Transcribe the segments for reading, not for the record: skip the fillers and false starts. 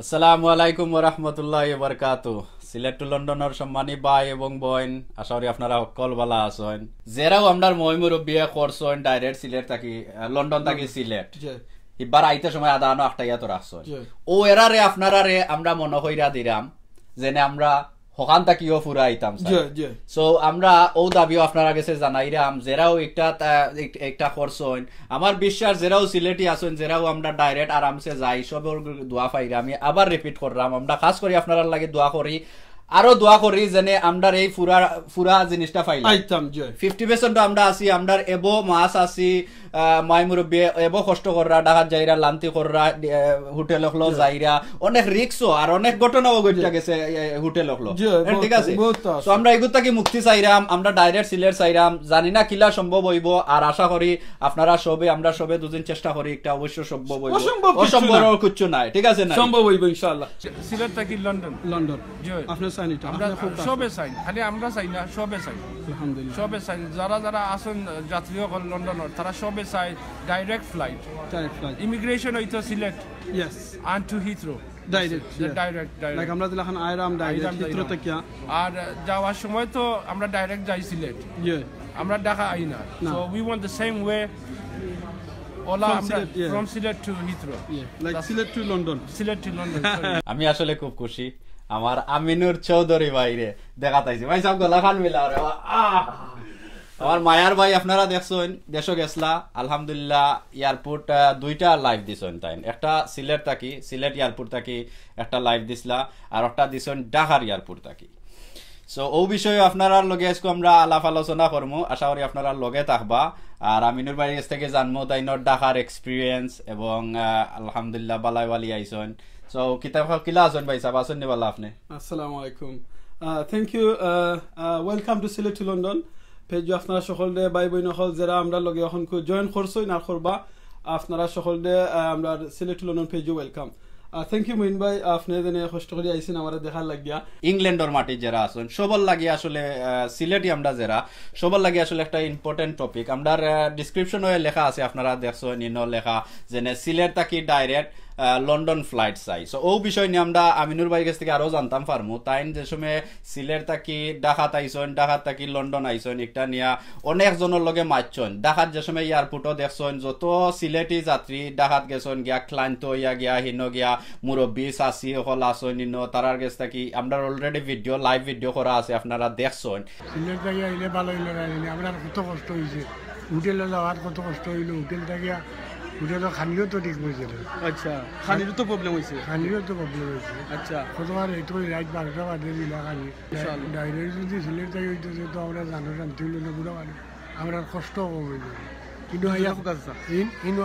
আসসালামু আলাইকুম ওয়া রাহমাতুল্লাহি ওয়া বারাকাতুহু। সিলেট টু লন্ডনের সম্মানী ভাই এবং বোন, আশা করি আপনারা সকল ভালো আছেন। যেরাও আমরার মই মুরব্বী করছেন ডাইরেক্ট সিলেট থাকি লন্ডন থাকি সিলেট এবার আইতে সময় আদা আনো একটা ইয়াত রাখছেন ও এরারে আপনারারে আমরা মনে কইরা দিলাম যেনে আমরা হকান তাকিও ফুরা আইতাম সো আমরা ও দাবিও আপনারা কাছে জানাইরাম যেরাও একটা করছেন আমার বিশ্বাস যেরাও সিলেটি আছেন যেরাও আমরা ডাইরেক্ট আরামসে যাই সবর দোয়া পাইরা আমি আবার রিপিট করলাম আমরা খাস করে আপনারা লাগে দোয়া করি আরো দোয়া করি যেনে আমরার এই ফুরা জিনিসটা পাইলাম 50% আমরা আছি আমরার এবো মাছ আছি মাই মুরব্বী এবো কষ্ট কররা ডাকাত যাইরা লান্তি কররা হোটেল হলো যাইরা অনেক রিক্সও আর অনেক ঘটনাও ঘটে গেছে হোটেল হলো ঠিক আছে তো আমরা এগুতা কি মুক্তি চাইরাম আমরা ডাইরেক্ট সিলেট চাইরাম জানি না কিলা সম্ভব হইব আর আশা করি আপনারা সবে আমরা সবে দুদিন চেষ্টা করি একটা অবশ্য সম্ভব হইব অসম্ভব কিছু নাই ঠিক আছে না সম্ভব হইব ইনশাআল্লাহ সিলেট থেকে লন্ডন আপনার সাইনিটা আমরা সবে চাই খালি আমরা চাই না সবে চাই আলহামদুলিল্লাহ সবে চাই যারা আসেন যাত্রী হল লন্ডনের তারা সবে চাই ডাইরেক্ট ফ্লাইট ইমিগ্রেশন হইতো Sylhet yes and to Heathrow direct like আমরা দিলা খান আইরাম ডাইরেক্ট হিথ্রো থেকে আর যাওয়ার সময় তো আমরা ডাইরেক্ট যাই সিলেট আমরা ঢাকা আই না so we want the same way ওলা আমরা from Sylhet to Heathrow like Sylhet to London আমি আসলে খুব খুশি আমার আমিনুর চৌধুরী ভাইরে দেখা তাইছি ভাই সব গলা খান মিলা রে আমার মায়ার ভাই আপনারা দেখছেন দেশ গেছলা আলহামদুলিল্লাহ এয়ারপোর্ট দুইটা লাইভ দিছেন তাই একটা সিলেট এয়ারপোর্ট থাকি একটা লাইভ দিছলা আর একটা দিছেন ঢাকার এয়ারপোর্ট থাকি সো ও বিষয়ে আপনারা লগে আজকে আমরা আলাপ আলোচনা করবো আশা করি আপনারা লগে থাকবা আর আমিনুর ভাইয়ের কাছ থেকে জানবো তাইনোর ঢাকার এক্সপিরিয়েন্স এবং আলহামদুলিল্লাহ বালাই বালি আইছেন সো কিলা আছেন ভাই সাহেব আছেন নি বালা আপনি আসসালামু আলাইকুম thank you welcome to Sylhet to London page আপনারা সকলে ভাই বোন হল যারা আমরা লগে এখন জয়েন করছই না করবা আপনারা সকলে আমরা Sylhet to London page welcome thank you Moin ভাই আপনি যেন কষ্ট করে আইছেন আমার দেখার লাগিয়া ইংল্যান্ডের মাটি যারা আছেন সবার লাগে আসলে সিলেটি আমরা যারা সবার লাগে আসলে একটা ইম্পর্টেন্ট টপিক আমরা ডিসক্রিপশনে লেখা আছে আপনারা দেখছেন ইনো লেখা যেন সিলেট থাকি ডাইরেক্ট লন্ডন ফ্লাইট চাই সো ও বিষয় নিয়ে আমরা আমিনুর ভাইয়ের কাছ থেকে আরো জানতাম পারমু তাই যে সময় সিলেট থাকি ঢাকাত আইসন ঢাকাত থাকি লন্ডন আইসন একটা নিয়া অনেক জনের লগে মারছন ঢাকাত যে সময় এয়ারপোর্টও দেখছন যত সিলেটি যাত্রী ঢাকাত গেছন গিয়া ক্লান্ত হইয়া গিয়া হিন গিয়া মুরব্বী চাচি হল আসন ইনো তারার কাছ থাকি আমরা অলরেডি লাইভ ভিডিও করা আছে আপনারা দেখছন সিলেট থেকে আইলে ভালো হইলে আমরা কত কষ্ট হয়েছে হোটেলে যাওয়ার কত কষ্ট হইল হোটেল থেকে হোটেলের খানিও তো ঠিক হয়েছিল আচ্ছা খানিরও তো প্রবলেম হয়েছে আচ্ছা কতবার এইটো রাইট 12টা বাজে দিলা খানি ডাইরেক্ট যদি সিলেট থেকে হইতেছে তো আমরা জানো শান্তি হইল না বুড়া মানে আমরা কষ্ট হইল কিন্তু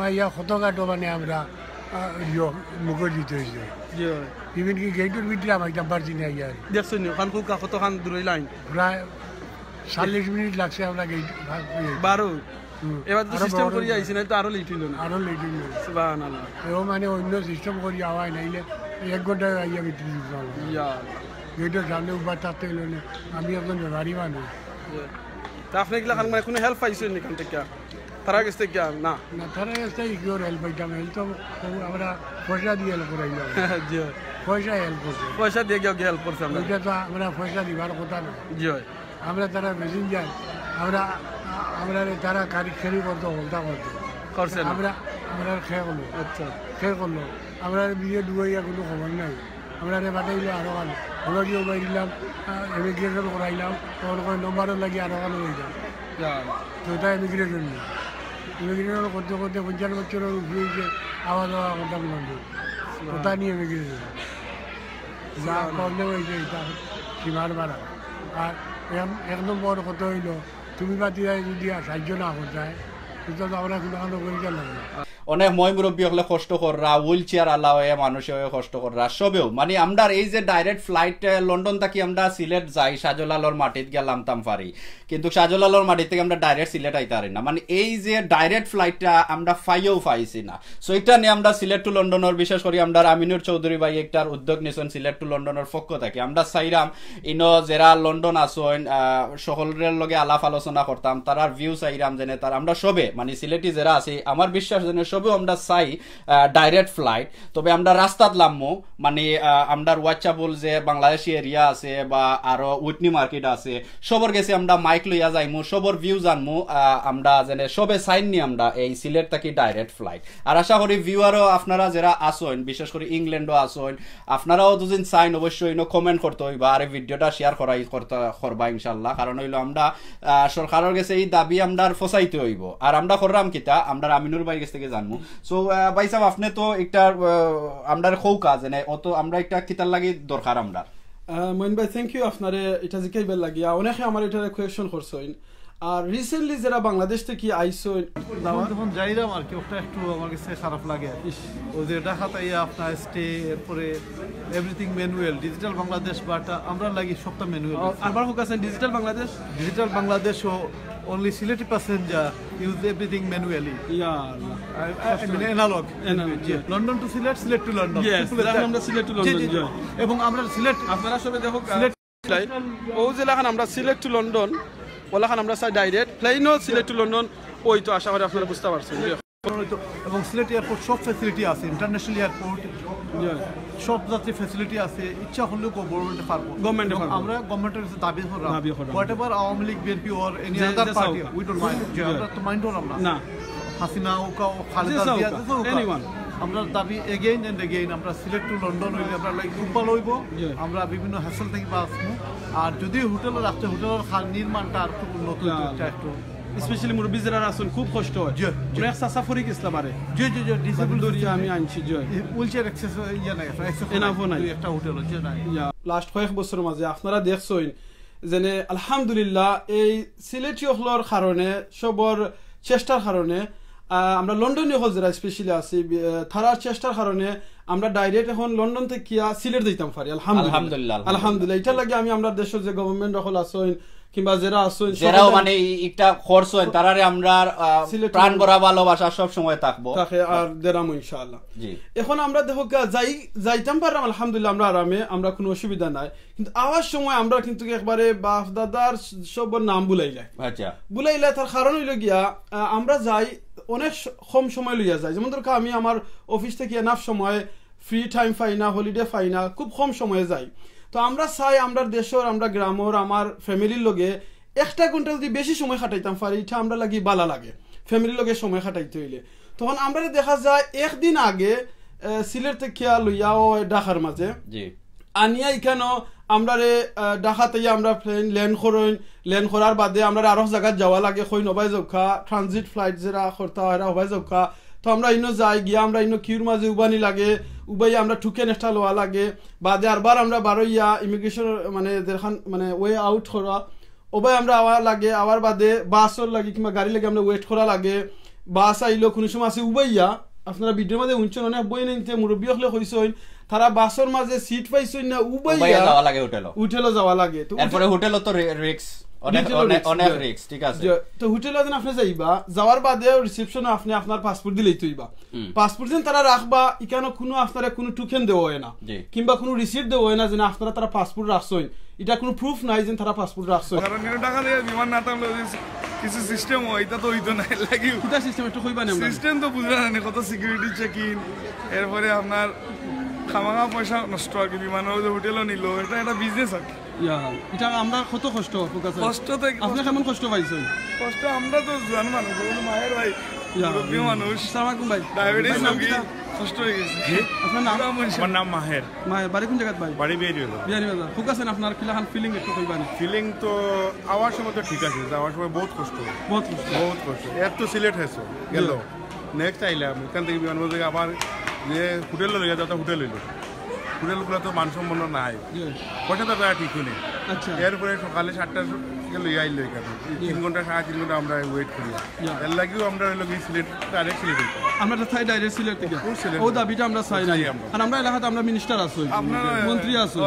আইয়া কত কাটো মানে আমরা মুখে দিতে হয়েছে ইভেন কি গেটের ভিতরে আমার পারছি না আইয়া দেখছেন ওখান কত খান দূরে লাইন প্রায় 40 মিনিট লাগছে আমরা গেট 12 এবার তো সিস্টেম করি আইছে না তো আরো লেট হইল সুবহানাল্লাহ এও মানে অন্য সিস্টেম করি আওয়াই নাইলে 1 ঘন্টা আইয়া ভিতরে গেটের সামনে উবার থাকতে হইল না আমি একজন গাড়ি মানুষ তা আপনি এগুলা খান মানে কোনো হেল্প পাইছেন এখান থেকে তারা গেছে কি না না তারা গেছে কি ওর হেল্প পাইতাম তো আমরা পয়সা দিয়ে হেল্প করাইলাম পয়সা দিয়ে গিয়ে হেল্প করছে আমরা এটা তো আমরা পয়সা দিবার কথা না আমরা তারা মেশিন যাই আমরা তারা কারিগরি করতো হলতা করছেন আমরা খেয়ে করলো খেয়ে করলো আমরা বিয়ে ডুবাইয়া কোনো খবর নাই আমরা বাটাইলো আরো গান হলো গিয়ে উবাই দিলাম ইমিগ্রেশন করাইলাম তখন নম্বরও লাগি আরো গান হয়ে যায় তো এটা ইমিগ্রেশন করতে করতে 50 বছরের উপরে হয়েছে আওয়া যাওয়া করতাম কোথা নিয়ে ইমিগ্রেশন যা প্রবলেম হয়েছে এটা সীমার বাড়া আর 1 নম্বর কত হইলো তুমি বা দিয়ে যদি সাহায্য না করতে তো আমরা কোনো করে গেলাম অনেক মই মুরব্বী হলে কষ্ট কররা হুইল চেয়ার আলা হয়ে মানুষে হয়ে কষ্ট কররা সবেও মানে আমরা এই যে ডাইরেক্ট ফ্লাইট লন্ডন থেকে আমরা সিলেট যাই শাহজালালর মাটিত গেলাম তাম পারি কিন্তু শাহজালালর মাটি থেকে আমরা ডাইরেক্ট সিলেট আইতে পারি না মানে এই যে ডাইরেক্ট ফ্লাইটটা আমরা পাইছি না সো এটা নিয়ে আমরা সিলেট টু লন্ডনের বিশেষ করে আমরা আমিনুর চৌধুরী ভাই একটার উদ্যোগ নিয়েছেন সিলেট টু লন্ডনের পক্ষ থেকে আমরা চাইরাম ইনো যারা লন্ডন আসেন সকলের লগে আলাপ আলোচনা করতাম তারার ভিউ চাইরাম যেন তার আমরা সবে মানে সিলেটি যারা আছি আমার বিশ্বাস যেন সবেও আমরা চাই ডাইরেক্ট ফ্লাইট তবে আমরা রাস্তাত লামমো মানে আমরা ওয়াচাবল যে বাংলাদেশি এরিয়া আছে বা আরো উইটনি মার্কেট আছে সবর গেছে আমরা মাইক লইয়া যাইমু সবর ভিউ জানমু আমরা যেন সবে সাইন নি আমরা এই সিলেট থেকে ডাইরেক্ট ফ্লাইট আর আশা করি ভিউয়ারও আপনারা যারা আসেন বিশেষ করে ইংল্যান্ডও আসেন আপনারাও দুদিন সাইন অবশ্যই কমেন্ট করতে হইবা আর এই ভিডিওটা শেয়ার করবা ইনশাল্লাহ কারণ হইলো আমরা সরকারের কাছে এই দাবি আমরা ফসাইতে হইব আর আমরা করলাম কিতা আমরা আমিনুর ভাই কাছ থেকে জানবো সো ভাই সাহেব আপনি তো একটা আমরা খৌকা যেন অত আমরা একটা কিতার লাগি দরকার আমরা মইন ভাই থ্যাংক ইউ আপনারে এটা জিকাইবার লাগিয়া অনেকে আমার এটা কোয়েশ্চন করছেন আর রিসেন্টলি যারা বাংলাদেশ থেকে আইসো যখন যাইলাম আর কি ওটা একটু আমার কাছে খারাপ লাগে ও যে ঢাকাতে আপনার স্টে এরপরে everything manual digital Bangladesh but আমরা লাগি সবটা ম্যানুয়াল আবার হোক আছে digital Bangladesh O only Sileti passenger use everything manually. Yeah, I mean analog. London to Silet, Silet to London. Yes, আমরা সিলেট টু লন্ডন এবং আমরা সিলেট আপনারা সবাই দেখো সিলেট ও জেলাখান আমরা সিলেট টু লন্ডন ওলাখান আমরা চাই ডাইরেক্ট প্লেনও সিলেট টু লন্ডন ওই তো আশা করি আপনারা বুঝতে পারছেন এবং সিলেট এয়ারপোর্ট সব ফ্যাসিলিটি আছে ইন্টারন্যাশনাল এয়ারপোর্ট সব জাতীয় ফ্যাসিলিটি আছে ইচ্ছা হলেও গভর্নমেন্টে পারবো আমরা গভর্নমেন্টের কাছে দাবি করলাম what ever Awami League BNP or any other party we don't mind আমরা তো মাইন্ড করলাম না হাসিনা ও খালেদা জিয়া এনিওয়ান আমরা দাবি এগেইন এন্ড এগেইন আমরা সিলেট টু লন্ডন হইলে আমরা লাইক খুব ভালো হইব আমরা বিভিন্ন হ্যাসেল থেকে বাঁচবো আর যদি হোটেলে রাখতে হোটেলের খাল নির্মাণটা আর একটু উন্নত একটু স্পেশালি মুরব্বী যারা আছেন খুব কষ্ট হয় অনেক সাফারি গেছিলাম আরে ডিসেবল দরিয়া আমি আনছি হুইলচেয়ার অ্যাক্সেস ইয়া নাই এনাফও নাই একটা হোটেল হচ্ছে নাই লাস্ট কয়েক বছরের মাঝে আপনারা দেখছেন যেনে আলহামদুলিল্লাহ এই সিলেটি হলর কারণে সবর চেষ্টার কারণে আমরা লন্ডনে হল যারা স্পেশালি আছি তারার চেষ্টার কারণে আমরা ডাইরেক্ট এখন লন্ডন থেকে সিলেট দিতাম পারি আলহামদুলিল্লাহ এটা লাগে আমি আমরা দেশের যে গভর্নমেন্ট হল আছেন কিংবা যারা আছেন যারাও মানে একটা খরচ হয় তারারে আমরা প্রাণ ভরা ভালোবাসা সব সময় থাকবো থাকে আর দেরাম ইনশাআল্লাহ এখন আমরা দেখো যাইতাম পারলাম আলহামদুলিল্লাহ আমরা আরামে আমরা কোনো অসুবিধা নাই কিন্তু আওয়ার সময় আমরা কিন্তু একবারে বাপ দাদার সব নাম বুলাইলাই তার কারণ হইল গিয়া আমরা যাই অনেক কম সময় লইয়া যাই যেমন ধরো আমি আমার অফিস থেকে এনাফ সময় ফ্রি টাইম পাই না হলিডে পাই না খুব কম সময়ে যাই তো আমরা চাই আমরা দেশের আমরা গ্রামের আমার ফ্যামিলির লগে একটা ঘন্টা যদি বেশি সময় কাটাইতাম পারি এটা আমরা লাগি বালা লাগে ফ্যামিলির লগে সময় কাটাইতে হইলে তখন আমরা দেখা যায় একদিন আগে সিলেট থেকে লইয়াও ঢাকার মাঝে আনিয়া এখানেও আমরা ঢাকাতে আমরা প্লেন ল্যান্ড করার বাদে আমরা আরো জায়গা যাওয়া লাগে কই নবাই যৌখা ট্রানজিট ফ্লাইট যারা করতে হয় হবাই যৌখা তো আমরা ইনো যাই গিয়া আমরা ইনো কিউর মাঝে উবানি লাগে উবাই আমরা টুকেন একটা লোয়া লাগে বাদে আরবার আমরা বারোইয়া ইমিগ্রেশন মানে দেখান মানে ওয়ে আউট করা ওবাই আমরা আওয়ার লাগে আওয়ার বাদে বাসর লাগে কিংবা গাড়ি লাগে আমরা ওয়েট করা লাগে বাস আইলো কোনো সময় আছে উবাইয়া আপনারা ভিডিওর মাঝে উঞ্চন অনেক বই নিতে মুরব্বী হলে কইছেন তারা বাসর মাঝে সিট পাইছেন না উবাইয়া যাওয়া লাগে হোটেলও যাওয়া লাগে তো এরপরে হোটেলও তো রিস্ক অনেক রিস্ক ঠিক আছে তো হোটেলে যখন আপনি যাইবা যাওয়ার বাদে রিসেপশনে আপনি আপনার পাসপোর্ট দিলেই তৈবা পাসপোর্ট যেন তারা রাখবা এখানে কোনো আপনারা কোনো টোকেন দেওয়া হয় না কিংবা কোনো রিসিপ্ট দেওয়া হয় না যে আপনারা তারা পাসপোর্ট রাখছেন এটা কোনো প্রুফ নাই যে তারা পাসপোর্ট রাখছেন কারণ টাকা দিয়ে বিমান না থাকলে কিছু সিস্টেম হয় এটা তো হইতো না লাগি এটা সিস্টেম একটু কইবা না সিস্টেম তো বুঝরা না কত সিকিউরিটি চেক ইন এরপরে আপনার খামাখা পয়সা নষ্ট আর কি বিমানের হোটেলও নিল এটা একটা বিজনেস আর এটা আমরা কত কষ্ট কষ্ট তো আপনি কেমন কষ্ট পাইছেন কষ্ট আমরা তো জান মানুষ মায়ের ভাই মুরব্বী মানুষ সালামালাইকুম ভাই ডায়াবেটিস রোগী কষ্ট হয়ে গেছে আপনার নাম আমার নাম মাহের বাড়ি কোন জায়গায় ভাই বাড়ি বিয়ানীবাজার ঠিক আছে আপনার কিলাখান ফিলিং একটু কইবানি ফিলিং তো আওয়ার সময় তো ঠিক আছে যাওয়ার সময় বহুত কষ্ট এর তো সিলেট হয়েছে গেল নেক্সট আইলাম এখান থেকে বিমানবন্দর থেকে আবার যে হোটেল লইয়া যাওয়া হোটেল হইল হোটেলগুলো তো মানসম্পন্ন নাই পয়সা তো ঠিক নেই এরপরে সকালে 7টার থেকে লইয়া আইলো এখানে 3 ঘন্টা 3.5 ঘন্টা আমরা ওয়েট করি এর লাগেও আমরা হইলো সিলেট ডাইরেক্ট সিলেট আমরা তো চাই ডাইরেক্ট সিলেট থেকে ও দাবিটা আমরা চাই নাই আর আমরা এলাকাতে আমরা মিনিস্টার আছি মন্ত্রী আছি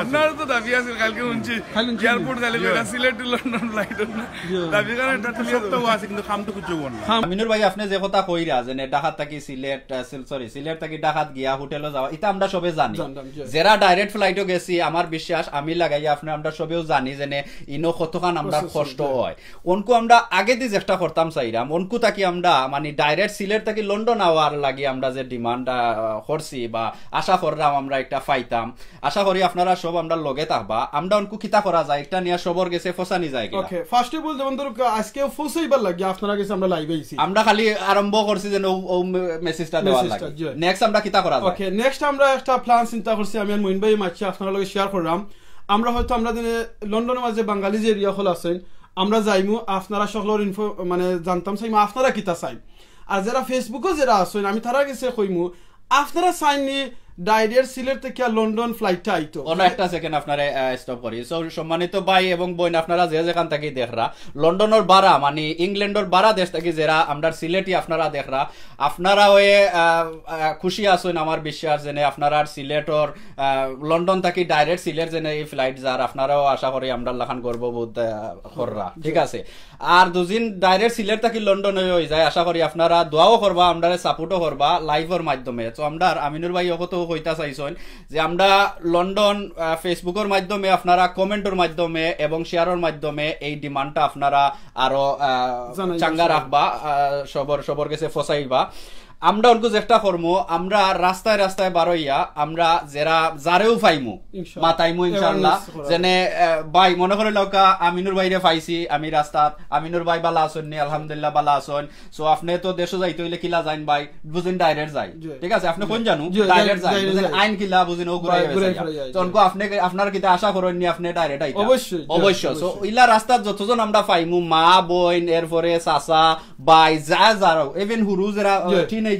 আপনার তো দাবি আছে কালকে উনছি এয়ারপোর্ট গেলে সিলেট টু লন্ডন ফ্লাইট দাবি করে এটা তো সবটাও আছে কিন্তু কামটুকু যোগ না আমিনুর ভাই আপনি যে কথা কইরা যে ঢাকা থেকে সিলেট থেকে ঢাকাত গিয়া হোটেলে যাওয়া এটা আমরা সবে জানি যারা ডাইরেক্ট ফ্লাইটও গেছি আমার বিশ্বাস আমি লাগাই আপনি আমরা সবেও জানি যে ইনো কতখান পরিমাণ আমরা কষ্ট হয় অনকু আমরা আগে দিয়ে চেষ্টা করতাম চাইরাম অনকু তাকি আমরা মানে ডাইরেক্ট সিলেট থেকে লন্ডন আওয়ার লাগি আমরা যে ডিমান্ড করছি বা আশা করলাম আমরা একটা পাইতাম আশা করি আপনারা সব আমরা লগে থাকবা আমরা অনকু কিতা করা যায় একটা নিয়ে সবর গেছে ফসানি যায় কিনা ওকে ফার্স্ট অফ অল যেমন ধরো আজকে ফসাইবার লাগি আপনারা গেছে আমরা লাইভে আইছি আমরা খালি আরম্ভ করছি যে ও মেসেজটা দেওয়া লাগে নেক্সট আমরা কিতা করা যায় ওকে নেক্সট আমরা একটা প্ল্যান চিন্তা করছি আমি আর মইন ভাই মাছি আপনারা লগে শেয়ার করলাম আমরা হয়তো আমরা দিনে লন্ডনের মাঝে বাঙালি যে এরিয়া হল আছেন আমরা যাইমু আপনারা সকলের ইনফো মানে জানতাম চাইমু আপনারা কিতা চাই আর যারা ফেসবুকও যারা আছেন আমি তারা গেছে কইমু আপনারা চাইনি ডাইরেক্ট সিলেট থেকে লন্ডন ফ্লাইটটা আইতো অন্য একটা সেকেন্ড আপনারা স্টপ করি সো সম্মানিত ভাই এবং বোন আপনারা যে যেখান থেকে দেখরা লন্ডনের বারা মানে ইংল্যান্ডের বারা দেশ থেকে যারা আমরা সিলেটি আপনারা দেখরা আপনারা ওই খুশি আছেন আমার বিশ্বাস জেনে আপনারা সিলেটর লন্ডন থেকে ডাইরেক্ট সিলেট জেনে এই ফ্লাইট যার আপনারাও আশা করি আমরা লাখান গর্ববোধ কররা ঠিক আছে আর দুদিন ডাইরেক্ট সিলেট থেকে লন্ডন হয়ে যায় আশা করি আপনারা দোয়াও করবা আমরা সাপোর্টও করবা লাইভের মাধ্যমে তো আমরা আমিনুর ভাই কত কইতা চাইছেন যে আমরা লন্ডন ফেসবুকের মাধ্যমে আপনারা কমেন্টের মাধ্যমে এবং শেয়ারের মাধ্যমে এই ডিমান্ডটা আপনারা আরো চাঙ্গা রাখবা সবর কাছে ফসাইবা আমরা অল্প চেষ্টা করবো আমরা রাস্তায় রাস্তায় বারইয়া আমরা যারা যারেও পাইমু মাতাইমু ইনশাআল্লাহ যেনে ভাই মনে করে লোকা আমিনুর ভাইরে পাইছি আমি রাস্তাত আমিনুর ভাই বালা আসন নি আলহামদুলিল্লাহ বালা আসন সো আপনি তো দেশে যাইতে হইলে কিলা যাইন ভাই বুঝিন ডাইরেক্ট যাই ঠিক আছে আপনি কোন জানু ডাইরেক্ট যাই বুঝিন আইন কিলা বুঝিন ও ঘুরাই তো অনকো আপনি আপনার কিতা আশা করেন নি আপনি ডাইরেক্ট আইতা অবশ্যই সো ইলা রাস্তাত যতজন আমরা পাইমু মা বোন এরপরে চাচা ভাই যা যারাও ইভেন হুরু যারা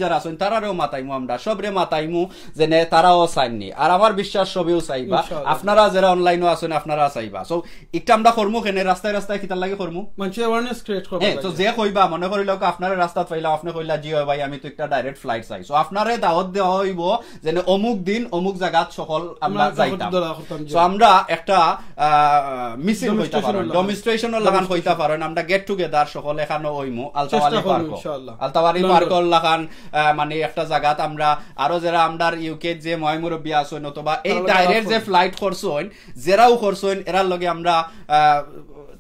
যারা আছেন তারাও মাতাইমু আমরা সবরে মাতাইমু যেনে তারাও চাইনি আর আমার বিশ্বাস সবেও চাইবা আপনারা যারা অনলাইনও আছেন আপনারা চাইবা সো একটা আমরা করমু কেনে রাস্তায় রাস্তায় কিতার লাগে করমু মানুষ অ্যাওয়ারনেস ক্রিয়েট করব তো যে কইবা মনে করিল আপনারা রাস্তাত পাইলা আপনি কইলা জি ভাই আমি তো একটা ডাইরেক্ট ফ্লাইট চাই সো আপনারে দাওয়াত দেওয়া হইব যেনে অমুক দিন অমুক জায়গাত সকল আমরা যাইতাম সো আমরা একটা মিছিল হইতা পারেন ডেমনস্ট্রেশনও লাগান হইতা পারেন আমরা গেট টুগেদার সকল এখানে হইমু আলতাওয়ালি পার্ক ইনশাআল্লাহ আলতাওয়ালি পার্কর লাগান মানে একটা জায়গাত আমরা আরো যারা আমরার ইউকে যে ময়মুরব্বী আছেন অথবা এই ডাইরেক্ট যে ফ্লাইট করছেন যারাও করছেন এরার লগে আমরা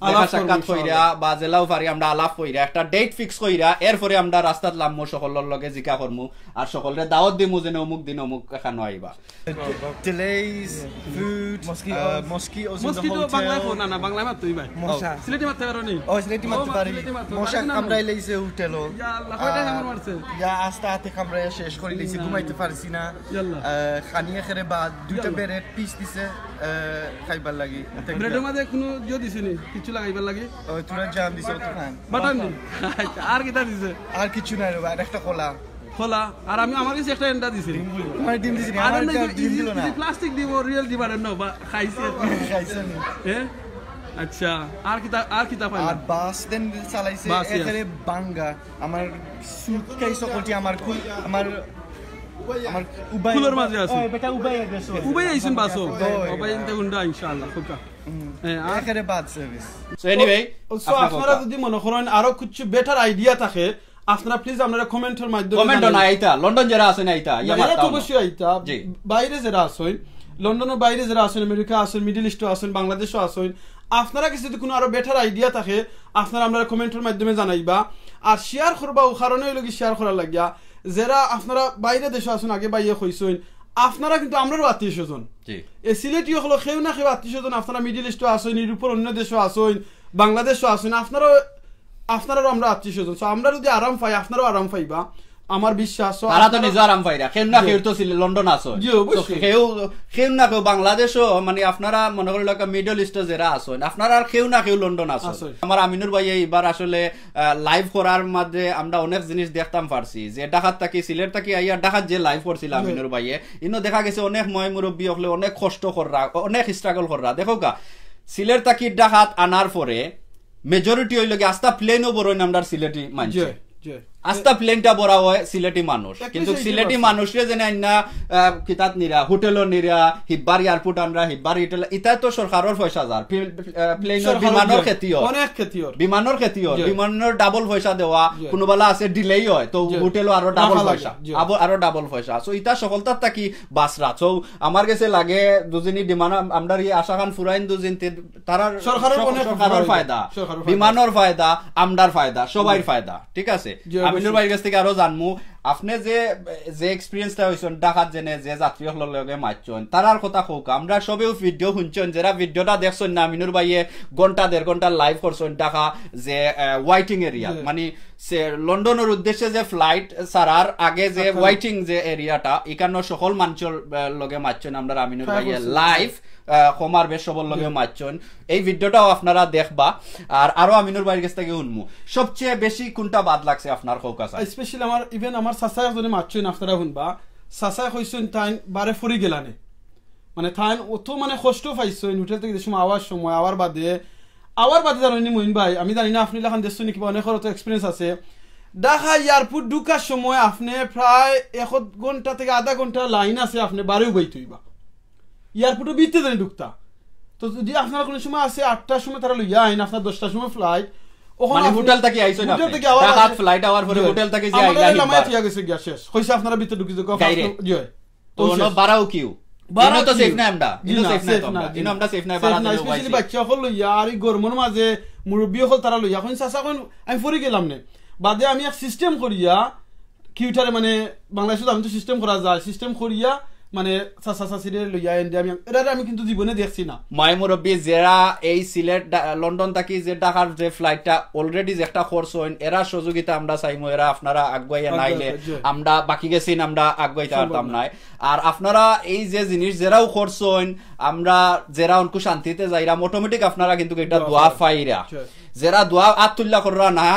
দেখা সাক্ষাৎ কইরা বা জেলাও পারি আমরা আলাপ কইরা একটা ডেট ফিক্স কইরা এরপরে আমরা রাস্তাত লামমু সকলের লগে জিকা করমু আর সকলরে দাওয়াত দিমু যেন অমুক দিন অমুক এখানে আইবা delays food mosquitoes বাংলা কোনা না বাংলা মাত তুই ভাই মশা সিলেটি মারতে পারো নি ও সিলেটি মারতে পারি মশা কামড়াই লাইছে হোটেলও ইয়া আল্লাহ কয়টা কামড় মারছে ইয়া আস্তে কামড়াই শেষ করে লাইছে ঘুমাইতে পারছি না খানিয়া খেরে বাদ দুইটা ব্রেড পিস দিছে খাইবার লাগি ব্রেডের মধ্যে কোনো জো দিছিনি কিছু লাগাইবার লাগি ও তুরা জাম দিছে তো খান বাটান নি আর কিটা দিছে আর কিছু নাই রে ভাই একটা খোলা আর আমি আমার কাছে একটা এন্ডা দিছি তোমার ডিম দিছি আর ডিম দিল না প্লাস্টিক দিব রিয়েল দিব না বা খাইছে আচ্ছা আর কিতা পাই আর বাস দেন চালাইছে এখানে বাঙ্গা আমার সুটকেস সকলটি আমার কুলার মাঝে আছে বেটা উবাই আইছেন বাসো উবাই ইনতে গুন্ডা ইনশাআল্লাহ খুকা এখানে বাদ সার্ভিস সো এনিওয়ে আপনারা যদি মনে করেন আরো কিছু বেটার আইডিয়া থাকে আপনারা প্লিজ আপনারা কমেন্টের মাধ্যমে কমেন্ট না আইতা লন্ডন যারা আছেন আইতা ইয়ারা তো অবশ্যই আইতা বাইরে যারা আছেন লন্ডনের বাইরে যারা আছেন আমেরিকা আছেন মিডল ইস্টও আছেন বাংলাদেশও আছেন আপনারা কিছু যদি কোনো আরো বেটার আইডিয়া থাকে আপনারা আমরা কমেন্টের মাধ্যমে জানাইবা আর শেয়ার করবা ও কারণে হইল কি শেয়ার করার লাগিয়া যারা আপনারা বাইরে দেশে আছেন আগে বাইরে কইছেন আপনারা কিন্তু আমরাও আত্মীয় স্বজন এই সিলেটি হলো কেউ না কেউ আত্মীয় স্বজন আপনারা মিডল ইস্টও আছেন ইউরোপের অন্য দেশও আছেন বাংলাদেশও আছেন আপনারাও আমরা আত্মীয় স্বজন আমরা যদি আরাম পাই আপনারাও আরাম পাইবা আমার বিশ্বাস তারা তো নিজে আরাম পাইরা কেউ না কেউ তো লন্ডন আছে কেউ না কেউ বাংলাদেশও মানে আপনারা মনে করেন মিডল ইস্টে যারা আছেন আপনারা আর কেউ না কেউ লন্ডন আছে আমার আমিনুর ভাই এইবার আসলে লাইভ করার মধ্যে আমরা অনেক জিনিস দেখতাম পারছি যে ঢাকাত থাকি সিলেট থাকি আইয়া ঢাকাত যে লাইভ করছিল আমিনুর ভাইয়ে ইনো দেখা গেছে অনেক মুরব্বী হলে অনেক কষ্ট কররা অনেক স্ট্রাগল কররা দেখো গা সিলেট থাকি ঢাকাত আনার পরে মেজরিটি হইল কি আস্তা প্লেনও বড় আমরা সিলেটি মানছে আস্তা প্লেনটা বড় হয় সিলেটি মানুষ কিন্তু সিলেটি মানুষরে যেন আইনা কিতাত নিরা হোটেলর নিরা হিব্বার এয়ারপোর্ট আনরা হিব্বার হোটেল ইতা তো সরকারের পয়সা যার প্লেনের বিমানের ক্ষতি হয় অনেক ক্ষতি হয় বিমানের ক্ষতি হয় বিমানের ডাবল পয়সা দেওয়া কোনোবেলা আছে ডিলেই হয় তো হোটেলও আরো ডাবল পয়সা আরো ডাবল পয়সা সো ইতা সফলতার থাকি বাসরা সো আমার কাছে লাগে দুজনি বিমান আমরা আশা খান ফুরাইন দুজিন তারা সরকারের ফায়দা বিমানের ফায়দা আমদার ফায়দা সবাই ফায়দা ঠিক আছে আমিনুর ভাইয়ের কাছ থেকে আরো জানমু আপনি যে এক্সপিরিয়েন্সটা হইছেন ঢাকাত জেনে যে যাত্রী সকলের লগে মাতছেন তারার কথা কৌক আমরা সবেও ভিডিও শুনছেন যারা ভিডিওটা দেখছেন না আমিনুর ভাইয়ে ঘন্টা 1.5 ঘন্টা লাইভ করছেন ঢাকা যে ওয়াইটিং এরিয়া মানে লন্ডনের উদ্দেশ্যে যে ফ্লাইট ছাড়ার আগে যে ওয়াইটিং যে এরিয়াটা এখানে সকল মানুষের লগে মাতছেন আমরা আমিনুর ভাইয়ে লাইভ কমার বেশ সবল লগে মাতছেন এই ভিডিওটাও আপনারা দেখবা আর আরো আমিনুর ভাইয়ের কাছ থেকে শুনমু সবচেয়ে বেশি কোনটা বাদ লাগছে আপনার কৌক আছে স্পেশালি আমার ইভেন আমার সাসায় যদি মাতছেন আপনারা শুনবা সাসায় কইছেন তাই বারে ফুরি গেলানে মানে তাই অত মানে কষ্ট পাইছেন হোটেল থেকে যে সময় আওয়ার বাদে জানেন মইন ভাই আমি জানি না আপনি লেখান দেখছেন কি অনেকের তো এক্সপিরিয়েন্স আছে ঢাকা এয়ারপোর্ট ঢুকার সময় আপনি প্রায় 1 ঘন্টা থেকে আধা ঘন্টা লাইন আছে আপনি বারেও বইতে হইবা এয়ারপোর্টে বিতে জানি ঢুকতা তো যদি আপনার কোনো সময় আছে 8টার সময় তারা লইয়া আইন আপনার 10টার সময় ফ্লাইট ওখানে হোটেল থেকে আইছেন আপনি ঢাকা ফ্লাইট আওয়ার পরে হোটেল থেকে যে আইলা আমাদের ঠিক আছে গিয়া শেষ কইছে আপনারা বিতে ঢুকি যে জয় তো নো বারাও কিউ বারা তো সেফ না আমরা ইনো সেফ না ইনো আমরা সেফ না বারা দিও স্পেশালি বাচ্চা হল লইয়া আর গরমর মাঝে মুরব্বি হল তারা লইয়া কোন চাচা কোন আমি ফরি গেলাম না বাদে আমি এক সিস্টেম করিয়া কিউটারে মানে বাংলাদেশে আমি তো সিস্টেম করা যায় সিস্টেম করিয়া মানে চাচা চাচিরে লইয়া এন্ড আমি কিন্তু জীবনে দেখছি না মাই মুরব্বি যারা এই সিলেট লন্ডন থেকে যে ঢাকার যে ফ্লাইটটা অলরেডি যে একটা খরচ হইন এরা সহযোগিতা আমরা চাইমু এরা আপনারা আগুয়াইয়া নাইলে আমরা বাকি গেছিন আমরা আগুয়াইতে পারতাম না আর আপনারা এই যে জিনিস যারাও খরচ হইন আমরা যারা অনকু শান্তিতে যাইরা অটোমেটিক আপনারা কিন্তু এটা দোয়া পাইরা যারা দোয়া আতুল্লাহ কররা না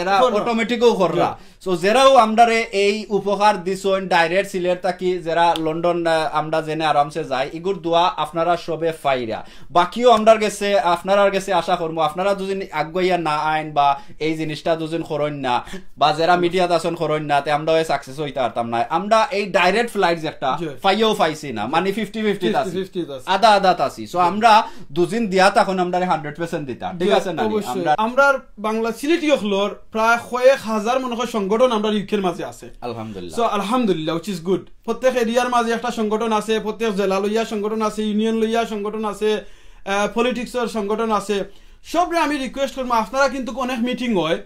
এরা অটোমেটিকও কররা সো যারাও আমরারে এই উপহার দিছেন ডাইরেক্ট সিলেট থাকি যারা লন্ডন আমরা জেনে আরামসে যাই এগুর দোয়া আপনারা সবে পাইরা বাকিও আমরার কাছে আপনারার কাছে আশা করবো আপনারা দুদিন আগুয়াইয়া না আইন বা এই জিনিসটা দুদিন করইন না বা যারা মিডিয়াত আছেন করইন না তে আমরা সাকসেস হইতে পারতাম না আমরা এই ডাইরেক্ট ফ্লাইট একটা পাইও পাইছি না মানে 50-50 আছে আধা আধা আছি সো আমরা দুদিন দিয়া তখন আমরা 100% দিতা ঠিক আছে না আমরা বাংলা সিলেটি হলর প্রায় 1000 মনে হয় সংগঠন আমরা ইউকের মাঝে আছে আলহামদুলিল্লাহ সো আলহামদুলিল্লাহ which is good প্রত্যেক এরিয়ার মাঝে একটা সংগঠন আছে প্রত্যেক জেলা লইয়া সংগঠন আছে ইউনিয়ন লইয়া সংগঠন আছে পলিটিক্সের সংগঠন আছে সবরে আমি রিকোয়েস্ট করব আপনারা কিন্তু অনেক মিটিং হয়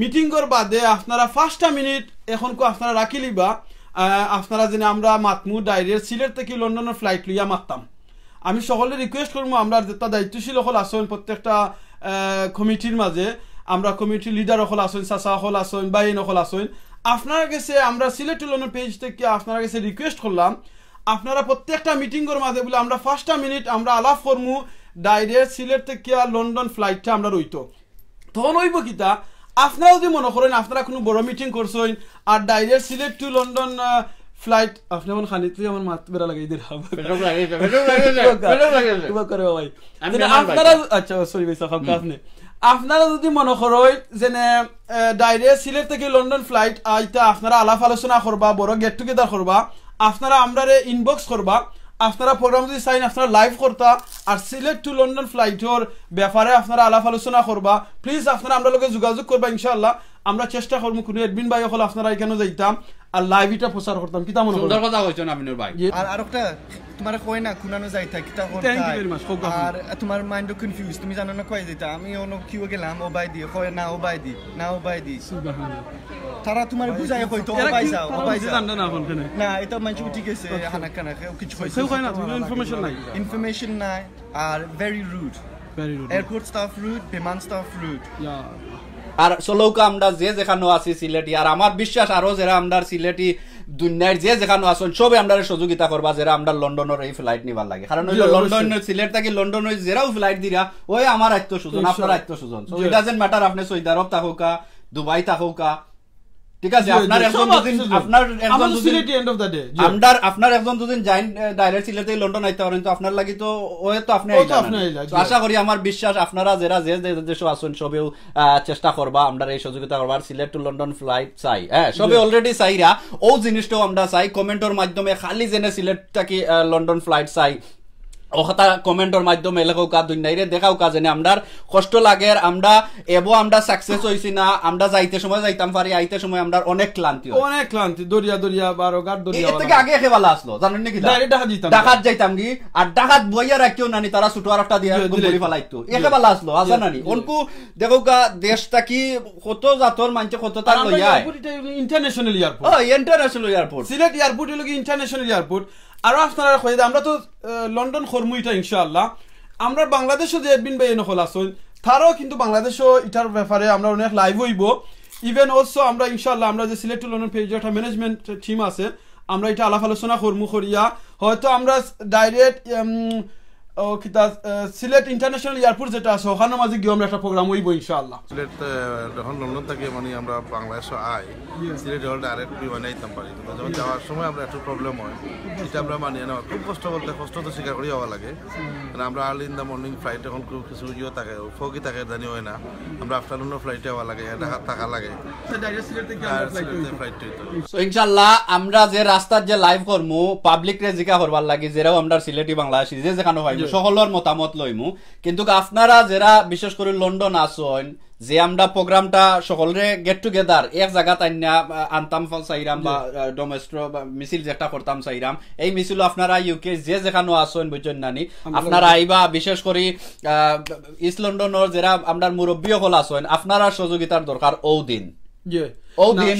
মিটিংয়ের বাদে আপনারা 5টা মিনিট এখন কো আপনারা রাখি লিবা আপনারা জেনে আমরা মাতমু ডাইরেক্ট সিলেট থেকে লন্ডনের ফ্লাইট লইয়া মারতাম আমি সকলে রিকোয়েস্ট করব আমরা যেটা দায়িত্বশীল হল আছেন প্রত্যেকটা কমিটির মাঝে আমরা কমিটি লিডার হল আছেন চাচা হল আছেন বাইন হল আছেন আপনার কাছে আমরা সিলেট লন্ডন পেজ থেকে আপনার কাছে রিকোয়েস্ট করলাম আপনারা প্রত্যেকটা মিটিংয়ের মাঝে বলে আমরা 5টা মিনিট আমরা আলাপ করমু ডাইরেক্ট সিলেট থেকে লন্ডন ফ্লাইটটা আমরা রইতো তখন হইব কিতা আপনারা যদি মনে করেন আপনারা কোনো বড় মিটিং করছেন আর direct Sylhet to London flight আপনি আমার খানি তুই আমার মাথা বেরা লাগাই দিল আপনারা আচ্ছা সরি ভাই সাহেব আপনি আপনারা যদি মনে করেন যে ডাইরেক্ট সিলেট থেকে লন্ডন ফ্লাইট আইতা আপনারা আলাপ আলোচনা করবা বড় গেট টুগেদার করবা আপনারা আমরারে ইনবক্স করবা আপনারা প্রোগ্রাম যদি চাইন আপনারা লাইভ করতা আর সিলেট টু লন্ডন ফ্লাইটর ব্যাপারে আপনারা আলাপ আলোচনা করবা প্লিজ আপনারা আমরা লগে যোগাযোগ করবা ইনশাআল্লাহ আমরা চেষ্টা করব কোনো এডমিন ভাই হল আপনারা এখানে যাইতাম আর লাইভ এটা প্রচার করতাম কিতা মনে সুন্দর কথা কইছেন আমিনুর ভাই আর একটা তোমার কই না কুনানো যাইতা কিতা করতা আর তোমার মাইন্ড কনফিউজ তুমি জানো না কই যাইতা আমি অন্য কিও গেলাম ও বাই দি কই না ও বাই দি না ও বাই দি সুবহানাল্লাহ তারা তোমার বুঝায় কইতো ও বাই যাও ও বাই যাও না এটা মাইন্ড ঠিক আছে হানা কানা কিছু কইছে কই না তুমি ইনফরমেশন নাই আর very rude airport staff rude Biman staff rude yeah আর চলৌকা আমরা যে যেখানে আছি সিলেটি আর আমার বিশ্বাস আরো যারা আমরা সিলেটি দুনিয়ার যে যেখানে আছেন সবে আমরা সহযোগিতা করবা যারা আমরা লন্ডনের এই ফ্লাইট নিবার লাগে কারণ হইলো লন্ডন সিলেট থেকে লন্ডন হই যারাও ফ্লাইট দিরা ওই আমার আত্মীয় স্বজন আপনার আত্মীয় স্বজন সো ইট ডাজন্ট ম্যাটার আপনি সৌদি আরব থাকুকা দুবাই থাকুকা ঠিক আছে আপনার একজন আপনার একজন দুদিন যাইন ডাইরেক্ট সিলেটে লন্ডন আইতে পারেন তো আপনার লাগি তো ওই তো আপনি আশা করি আমার বিশ্বাস আপনারা যারা যে দেশ আছেন সবেও চেষ্টা করবা আমরা এই সহযোগিতা করবার সিলেট টু লন্ডন ফ্লাইট চাই হ্যাঁ সবে অলরেডি চাইরা ও জিনিসটাও আমরা চাই কমেন্টের মাধ্যমে খালি জেনে সিলেট থাকি লন্ডন ফ্লাইট চাই ওটা কমেন্টের মাধ্যমে লেখাও কা দুনিয়ারে দেখাও কা জানে আমরার কষ্ট লাগে আমরা এবো আমরা সাকসেস হইছি না আমরা যাইতে সময় যাইতাম পারি আইতে সময় আমরা অনেক ক্লান্তি দরিয়া দরিয়া বারো ঘাট দরিয়া এর থেকে আগে খেলা আসলো জানেন নাকি ডাকাত যাইতাম কি আর ডাকাত বইয়া রাখিও নানি তারা ছোট আর একটা দিয়া গুলি ফেলাইতো একে বেলা আসলো আসা নানি অনকু দেখো কা দেশটা কি কত জাতর মানছে কত তার লইয়া international airport international airport Sylhet airport হলো কি ইন্টারন্যাশনাল এয়ারপোর্ট আর আপনারা কই আমরা তো লন্ডন করমু এটা ইনশাআল্লাহ আমরা বাংলাদেশও যে এডমিন ভাই নকল আসুন তারাও কিন্তু বাংলাদেশও এটার ব্যাপারে আমরা অনেক লাইভ হইব ইভেন অলসো আমরা ইনশাআল্লাহ আমরা যে সিলেট টু লন্ডন পেজে একটা ম্যানেজমেন্ট টিম আছে আমরা এটা আলাপ আলোচনা করমু করিয়া হয়তো আমরা ডাইরেক্ট সিলেট ইন্টারন্যাশনাল এয়ারপোর্ট যেটা আছে ওখানে মাঝে গিয়ে আমরা একটা প্রোগ্রাম হইব ইনশাআল্লাহ সিলেট যখন লন্ডন থেকে মানে আমরা বাংলাদেশে আই সিলেট হল ডাইরেক্ট বিমানে আইতাম পারি যখন যাওয়ার সময় আমরা একটু প্রবলেম হয় সেটা আমরা মানিয়ে নেওয়া খুব কষ্ট বলতে কষ্ট তো স্বীকার করি হওয়া লাগে কারণ আমরা early in the morning flight এখন খুব কিছু ইয়ে থাকে ফগি থাকে জানি হয় না আমরা আফটারনুনের ফ্লাইটে হওয়া লাগে ঢাকা থাকা লাগে ইনশাআল্লাহ আমরা যে রাস্তার যে লাইভ করমু পাবলিক রে জিকা করবার লাগি যেরাও আমরা সিলেটি বাংলাদেশি যে যেখানে হয় সকলের মতামত লইমু কিন্তু আপনারা যারা বিশেষ করে লন্ডন আসেন যে আমরা প্রোগ্রামটা সকলরে গেট টুগেদার এক জায়গা আনতাম চাইরাম বা ডোমেস্ট্রো মিছিল যেটা করতাম চাইরাম এই মিছিল আপনারা ইউকে যে যেখানে আসেন বুঝছেন নানি আপনারা আইবা বিশেষ করে ইস্ট লন্ডনের যারা আমরা মুরব্বী হল আসেন আপনারা সহযোগিতার দরকার ও দিন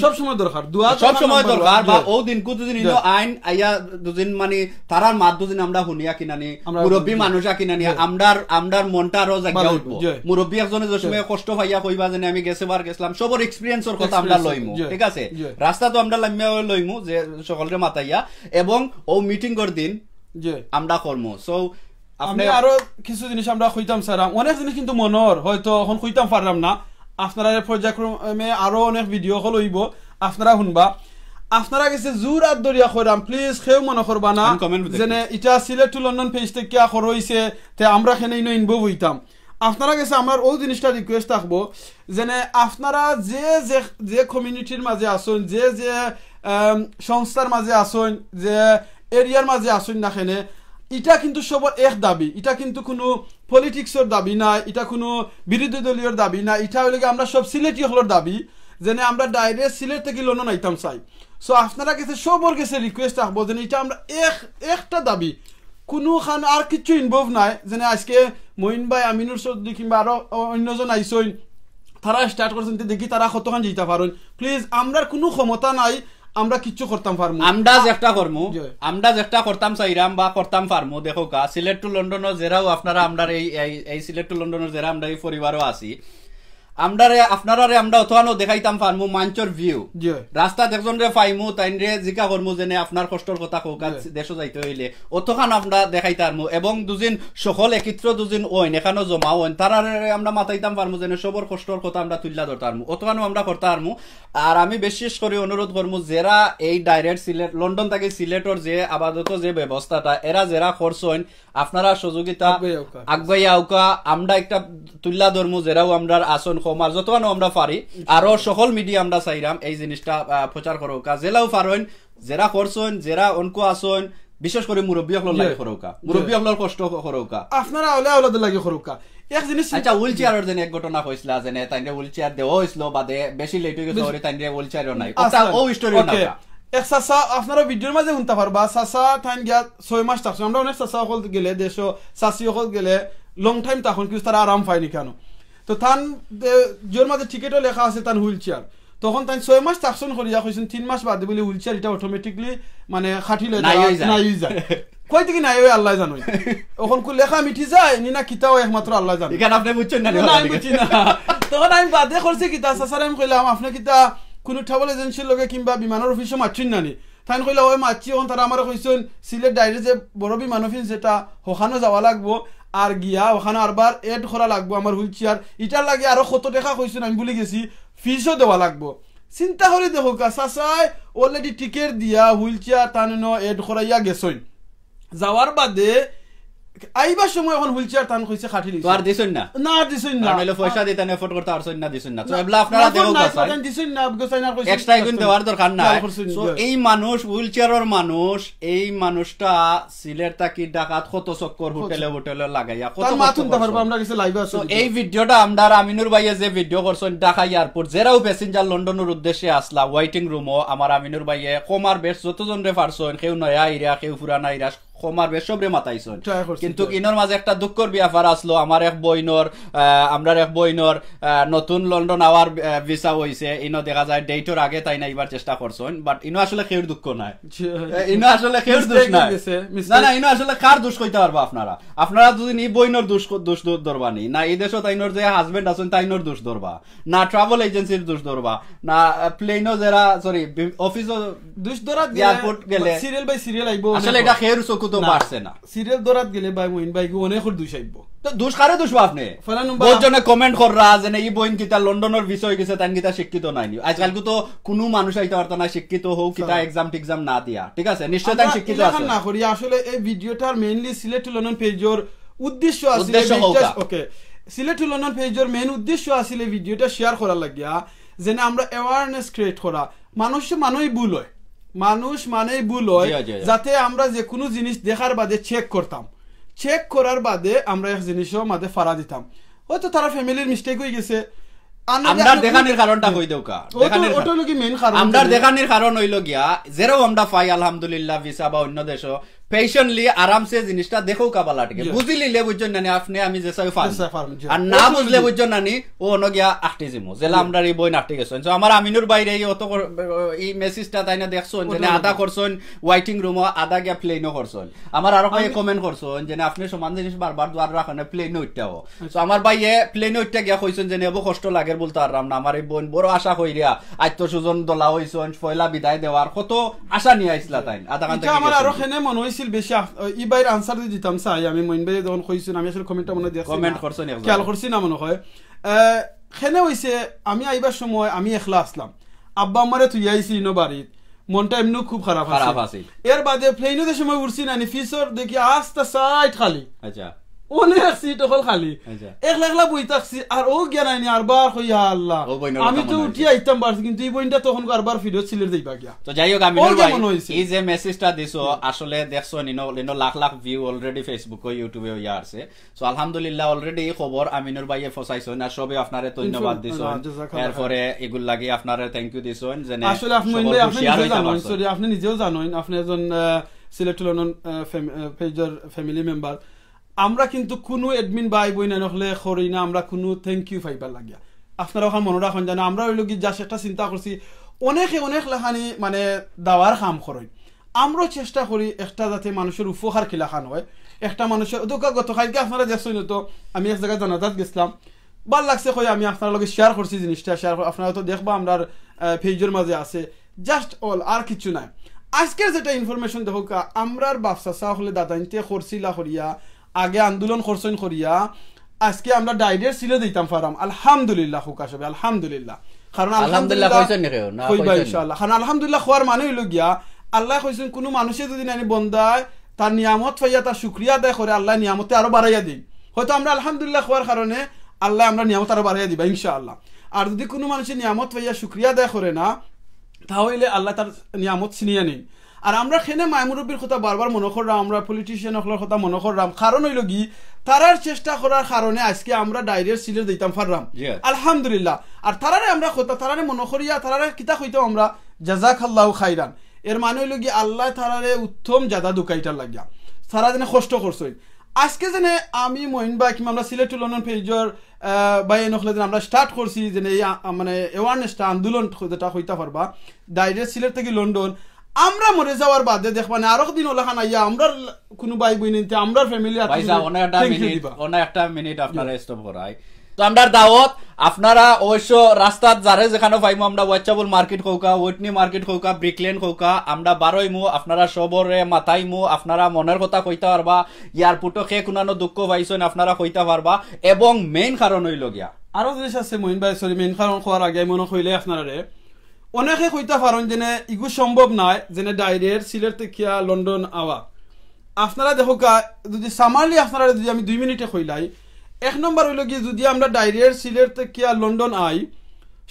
সবসময় দরকার বা ও দিন কুদিন আইন আইয়া দুদিন মানে তারার মাত দুদিন আমরা শুনিয়া কিনানি মুরব্বী মানুষা কিনানি আমরার মনটা আরো জায়গা উঠবো মুরব্বী একজনে যে সময় কষ্ট পাইয়া কইবা যে আমি গেছিলাম সবর এক্সপিরিয়েন্সের কথা আমরা লইমু ঠিক আছে রাস্তা তো আমরা লামিয়া লইমু যে সকলরে মাতাইয়া এবং ও মিটিং কর দিন আমরা করমু সো আপনি আরো কিছু জিনিস আমরা কইতাম স্যার অনেক জিনিস কিন্তু মনর হয়তো এখন কইতাম পারলাম না আপনারা পর্যায়ক্রমে আরো অনেক ভিডিও কল হইব আপনারা শুনবা আপনারা গেছে জোর আর দরিয়া কইরাম প্লিজ কেউ মনে করবা না যেনে এটা সিলেট টু লন্ডন পেজ থেকে কিয়া করইছে তে আমরা খেনে ইনভলভ হইতাম আপনারা গেছে আমার ওই জিনিসটা রিকোয়েস্ট থাকবো যেনে আপনারা যে যে কমিউনিটির মাঝে আসুন যে যে সংস্থার মাঝে আসুন যে এরিয়ার মাঝে আসুন না খেনে এটা কিন্তু সবার এক দাবি এটা কিন্তু কোনো পলিটিক্সের দাবি না এটা কোনো বিরোধী দলীয় দাবি না এটা হইলে আমরা সব সিলেটি হলোর দাবি যেন আমরা ডাইরেক্ট সিলেট থেকে লন্ডন আইতাম চাই সো আপনারা কাছে সবার কাছে রিকোয়েস্ট রাখবো যেন এটা আমরা একটা দাবি কোনো খান আর কিছু ইনভলভ নাই যেন আজকে মঈন ভাই আমিনুর চৌধুরী কিংবা আরো অন্যজন আইসইন তারা স্টার্ট করছেন দেখি তারা কতক্ষণ যেতে পারেন প্লিজ আমরা কোনো ক্ষমতা নাই আমরা কিচ্ছু করতাম পারমু আমরা যেটা করতাম চাইরাম বা করতাম পারমু দেখো কা সিলেট টু লন্ডনের জেরাও আপনারা আমরা এই সিলেট টু লন্ডনের জেরা আমরা এই পরিবারও আছি আপনারা আমরা অথবানো দেখাইতাম পারমু মঞ্চর ভিউ রাস্তা একজন রে পাইমু তাইনরে জিকা করমু যেনে আপনার কষ্টর কথা কৌকা দেশ যাইতে হইলে অতখান আমরা দেখাইতারমু এবং দুদিন সকল একত্র দুদিন ওইন এখানে জমা ওইন তারা আমরা মাতাইতাম পারমু যেনে সবর কষ্টর কথা আমরা তুললা ধরতারমু অতখানো আমরা করতারমু আর আমি বিশেষ করে অনুরোধ করমু যারা এই ডাইরেক্ট সিলেট লন্ডন থেকে সিলেটর যে আপাতত যে ব্যবস্থাটা এরা যারা করছেন আপনারা সহযোগিতা আগাইয়া আউকা আমরা একটা তুললা ধরমু যারাও আমরা আসন কমার যতখানো আমরা পারি আরো সকল মিডিয়া আমরা চাইরাম এই জিনিসটা প্রচার করোকা জেলাও পারেন যারা করছেন যারা অনকো আসন বিশেষ করে মুরব্বী হলর লাগে করোকা মুরব্বী হলর কষ্ট করোকা আপনারা আওলা আওলাদের লাগে করোকা এক জিনিস আচ্ছা হুইল চেয়ারের জন্য এক ঘটনা হইছিল যেন তাইনে হুইল চেয়ার দেওয়া হইছিল বাদে বেশি লেট হয়ে গেছে তাইনে হুইল চেয়ারও নাই আচ্ছা ও স্টোরি না এক সাসা আপনারা ভিডিওর মাঝে শুনতে পারবা সাসা টাইম গিয়া 6 মাস থাকছে আমরা অনেক সাসা হল গেলে দেশ সাসি হল গেলে লং টাইম তখন কিছু তারা আরাম পায়নি কেন তো তান জোর মাঝে টিকেটও লেখা আছে তান হুইল চেয়ার তখন তাই 6 মাস তাকসন করিয়া কইছেন 3 মাস বাদে বলে হুইল চেয়ার এটা অটোমেটিকলি মানে খাটি লয় নাই হই যায় কই থেকে নাই হই আল্লাহ জানে এখন কো লেখা মিটি যায় নি না কিতাও একমাত্র আল্লাহ জানে এখানে আপনি বুঝছেন না আমি বুঝি না তখন আমি বাদে করছি কিতা সাসারাম কইলাম আপনি কিতা কোনো ট্রাভেল এজেন্সির লগে কিংবা বিমানের অফিসে মাতছেন নানি তাই কইলা ওই মাতছি এখন তারা আমার কইছেন সিলেট ডাইরেক্ট যে বড় বিমান অফিস যেটা ওখানে যাওয়া লাগবো আর গিয়া ওখানে আরবার এড করা লাগবো আমার হুইল চেয়ার এটার লাগে আরো কত টাকা কইছেন আমি ভুলে গেছি ফিসও দেওয়া লাগবো চিন্তা করে দেখো চাচাই অলরেডি টিকেট দিয়া হুইল চেয়ার টানো এড করাইয়া গেছইন যাওয়ার বাদে আইবার সময় এখন হুইল চেয়ার টান কইছে খাটি তো আর দিছুন না না দিছুন না নইলে পয়সা দিতে না এফোর্ড করতে আরছুন না দিছুন না তো এবলা আপনারা দেও কথা দিছুন না গোসাইনার কইছে এক্সট্রা গুণ দেওয়ার দরকার নাই সো এই মানুষ হুইল চেয়ারের মানুষ এই মানুষটা সিলেট থাকি ঢাকাত কত চক্কর হোটেলে লাগাইয়া কত মাথুন তো পারবো আমরা কিছু লাইভ আছে এই ভিডিওটা আমরা আমিনুর ভাইয়ে যে ভিডিও করছেন ঢাকা এয়ারপোর্ট জেরাও প্যাসেঞ্জার লন্ডনের উদ্দেশ্যে আসলা ওয়েটিং রুমও আমার আমিনুর ভাইয়ে কমার বেশ যতজন রে পারছেন কেউ নয়া আইরা কেউ পুরানা আইরা কমার বেশ সবরে মাতাইছেন কিন্তু ইনোর মাঝে একটা দুঃখর ব্যাপার আসলো আমার এক বইনর আমরার এক বইনর নতুন লন্ডন আওয়ার ভিসা হইছে ইনো দেখা যায় ডেটর আগে তাই না এবার চেষ্টা করছেন বাট ইনো আসলে কেউর দুঃখ নাই ইনো আসলে কেউর দোষ নাই না না ইনো আসলে কার দোষ কইতে পারবো আপনারা যদি এই বইনর দোষ ধরবানি না এই দেশে তাইনর যে হাজবেন্ড আছেন তাইনর দোষ ধরবা না ট্রাভেল এজেন্সির দোষ ধরবা না প্লেনও যারা সরি অফিসও দোষ ধরা এয়ারপোর্ট গেলে সিরিয়াল বাই সিরিয়াল আইবো আসলে এটা কেউর চোখ তো পারছে না সিরিয়াল দরাত গেলে ভাই মহিন ভাই অনেক দোষ আইবো তো দোষ কারে দোষ আপনি বহুত জনে কমেন্ট কররা যে এই বইন কিতা লন্ডনের ভিসা হই গেছে তান কিতা শিক্ষিত নাইনি আজকাল তো কোনো মানুষ আইতা পারতা না শিক্ষিত হোক কিতা এক্সাম না দিয়া ঠিক আছে নিশ্চয় তাই শিক্ষিত আছে না করি আসলে এই ভিডিওটার মেইনলি সিলেট টু লন্ডন পেজের উদ্দেশ্য আছে ওকে সিলেট টু লন্ডন পেজের মেইন উদ্দেশ্য আছে ভিডিওটা শেয়ার করা লাগিয়া যেন আমরা অ্যাওয়ারনেস ক্রিয়েট করা মানুষই ভুল হয় মানুষ মানেই ভুল হয় যাতে আমরা যে কোনো জিনিস দেখার বাদে চেক করতাম চেক করার বাদে আমরা এক জিনিসও মাঝে ফাড়া দিতাম হয়তো তারা ফ্যামিলির মিস্টেক হয়ে গেছে আমরা দেখানির কারণটা কই দেউকা ওটা হলো কি মেইন কারণ আমরা দেখানির কারণ হইল গিয়া যেরও আমরা পাই আলহামদুলিল্লাহ ভিসা বা অন্য দেশও পেশেন্টলি আরামসে জিনিসটা দেখো কাবালাটকে বুঝিলিলে বুঝছেন না আপনি আমি যে চাই ফার্ম আর না বুঝলে বুঝছেন না ও ন গিয়া আটটি জিমো যেলা আমরা এই বই নাটটি গেছেন তো আমার আমিনুর বাইরে অত এই মেসেজটা তাই না দেখছেন যে আধা করছেন ওয়েটিং রুম আধা গিয়া প্লেনও করছেন আমার আরো কয়েক কমেন্ট করছেন যে আপনি সমান জিনিস বারবার দুয়ার রাখেন প্লেন উঠটাও তো আমার ভাইয়ে প্লেন উঠটা গিয়া কইছেন যে এবো কষ্ট লাগে বলতে পারলাম না আমার এই বোন বড় আশা কইরা আত্মসুজন দলা হইছেন পয়লা বিদায় দেওয়ার কত আশা নিয়ে আইছিলা তাই আধা ঘন্টা আমার আরো খেনে মনে হইছিল বেশি ই বাইর আনসার দিতাম চাই আমি মইন ভাই যখন কইছেন আমি আসলে কমেন্টটা মনে দেখছি কমেন্ট করছেন খেয়াল করছি না মনে হয় খেনে হইছে আমি আইবার সময় আমি একলা আসলাম আব্বা আমারে তুই আইছি ইনো বাড়িত মনটা এমনি খুব খারাপ আছে এর বাদে প্লেনের সময় উড়ছি না ফিসর দেখি আস্তে সাইড খালি আচ্ছা অনেক সিট হল খালি একলা একলা বই থাকছি আর ও জ্ঞান আইনি আরবার কইয়া আল্লাহ আমি তো উঠি আইতাম পারছি কিন্তু এই বইটা তখন আরবার ভিডিও সিলেট যাইবা গিয়া তো যাই হোক আমি এই যে মেসেজটা দিছো আসলে দেখছো নিনো lakh lakh view already Facebook ও ইউটিউবে ইয়া আছে সো আলহামদুলিল্লাহ অলরেডি এই খবর আমিনুর ভাইয়ে ফসাইছেন আর সবে আপনারে ধন্যবাদ দিছেন এরপরে এগুল লাগি আপনারে থ্যাংক ইউ দিছেন যে আসলে আপনি নিজেও জানেন সরি আপনি নিজেও জানেন আপনি একজন সিলেট লন্ডন পেজের ফ্যামিলি মেম্বার আমরা কিন্তু কোনো এডমিন ভাই বই না নহলে করি না আমরা কোনো থ্যাংক ইউ পাইবার লাগিয়া আপনারা ওখানে মনে রাখেন জানা আমরা ওই লোক যা সেটা চিন্তা করছি অনেক লেখানি মানে দাওয়ার কাম করেন আমরাও চেষ্টা করি একটা যাতে মানুষের উপকার কি লেখান হয় একটা মানুষের গতকালকে আপনারা দেখছেন তো আমি এক জায়গায় জানাজাত গেছিলাম ভাল লাগছে কই আমি আপনার লগে শেয়ার করছি জিনিসটা শেয়ার আপনারা তো দেখবা আমরা পেজের মাঝে আছে জাস্ট অল আর কিছু নাই আজকের যেটা ইনফরমেশন দেখো আমরার ব্যবসা হলে দাদাইতে করছিলা করিয়া আগে আন্দোলন করছেন করিয়া আজকে আমরা ডাইরেক্ট সিলে দিতাম পারাম আলহামদুলিল্লাহ হুকা সবে আলহামদুলিল্লাহ কারণ আলহামদুলিল্লাহ কইছেন না কইবা ইনশাআল্লাহ কারণ আলহামদুলিল্লাহ খোয়ার মানে হইল গিয়া আল্লাহ কইছেন কোন মানুষে যদি নানি বন্দায় তার নিয়ামত পাইয়া তার শুকরিয়া আদায় করে আল্লাহ নিয়ামতে আরো বাড়াইয়া দিন হয়তো আমরা আলহামদুলিল্লাহ খোয়ার কারণে আল্লাহ আমরা নিয়ামত আরো বাড়াইয়া দিবা ইনশাআল্লাহ আর যদি কোনো মানুষের নিয়ামত পাইয়া শুকরিয়া আদায় করে না তাহলে আল্লাহ তার নিয়ামত ছিনিয়ে নেই আর আমরা খেনে মায়মুরব্বীর কথা বারবার মনে করলাম আমরা পলিটিশিয়ান হকলের কথা মনে করলাম কারণ হইল কি তারার চেষ্টা করার কারণে আজকে আমরা ডাইরেক্ট সিলেট দিতাম পারলাম আলহামদুলিল্লাহ আর তারারে আমরা কথা তারারে মনে করিয়া তারারে কিতা কইতাম আমরা জাযাকাল্লাহু খাইরান এর মানে হইল কি আল্লাহ তারারে উত্তম জাদা দুকাইটার লাগিয়া তারা যেন কষ্ট করছে আজকে যেন আমি মহিন ভাই কিংবা আমরা সিলেট টু লন্ডন পেজর বা এই নখলে আমরা স্টার্ট করছি যে এই মানে অ্যাওয়ারনেসটা আন্দোলন যেটা হইতে পারবা ডাইরেক্ট সিলেট থেকে লন্ডন আমরা মরে যাওয়ার বাদে দেখবা না আরো দিন ওলাখান আইয়া আমরা কোনো ভাই বোন নিতে আমরা ফ্যামিলি একটা মিনিট আপনারা স্টপ করাই তো আমরা দাওয়াত আপনারা অবশ্য রাস্তাত যারে যেখানে পাইমু আমরা ওয়াচাবল মার্কেট কৌকা ওয়েটনি মার্কেট কৌকা ব্রিকলেন কৌকা আমরা বারোইমু আপনারা সবরে মাথাইমু আপনারা মনের কথা কইতে পারবা এয়ারপোর্টও খে কোনানো দুঃখ পাইছেন আপনারা কইতে পারবা এবং মেইন কারণ হইল গিয়া আরো জিনিস আছে মহিন ভাই সরি মেইন কারণ কোয়ার আগে মনে কইলে আপনারা অনেকে কইতা পারেন যেনে ইগু সম্ভব নয় যেনে ডাইরেক্ট সিলেট থেকে লন্ডন আওয়া আপনারা দেখো যদি সামারলি আপনারা যদি আমি 2 মিনিটে কইলাই এক নম্বর হইল কি যদি আমরা ডাইরেক্ট সিলেট থেকে লন্ডন আই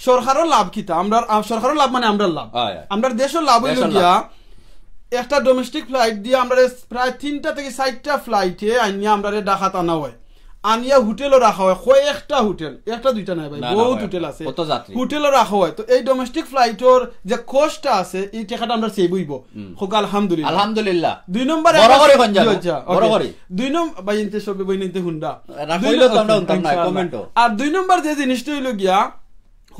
সরকারের লাভ কিতা আমরা সরকারের লাভ মানে আমরা লাভ আমরা দেশের লাভ হইল গিয়া একটা ডোমেস্টিক ফ্লাইট দিয়ে আমরা প্রায় 3টা থেকে 4টা ফ্লাইটে আনিয়া আমরা ঢাকাত আনা হয় আনিয়া হোটেলও রাখা হয় কয়েকটা হোটেল একটা দুইটা নাই ভাই বহুত হোটেল আছে হোটেলও রাখা হয় তো এই ডোমেস্টিক ফ্লাইটর যে কষ্টটা আছে এই টাকাটা আমরা সেভ হইব হোক আলহামদুলিল্লাহ আলহামদুলিল্লাহ 2 নম্বর বড় করে কোন জায়গা বড় করে 2 নম্বর ভাই ইনতে সবে বই নিতে হুন্ডা রাখইলো তো আমরা উনতাম না কমেন্টও আর 2 নম্বর যে জিনিসটা হইল গিয়া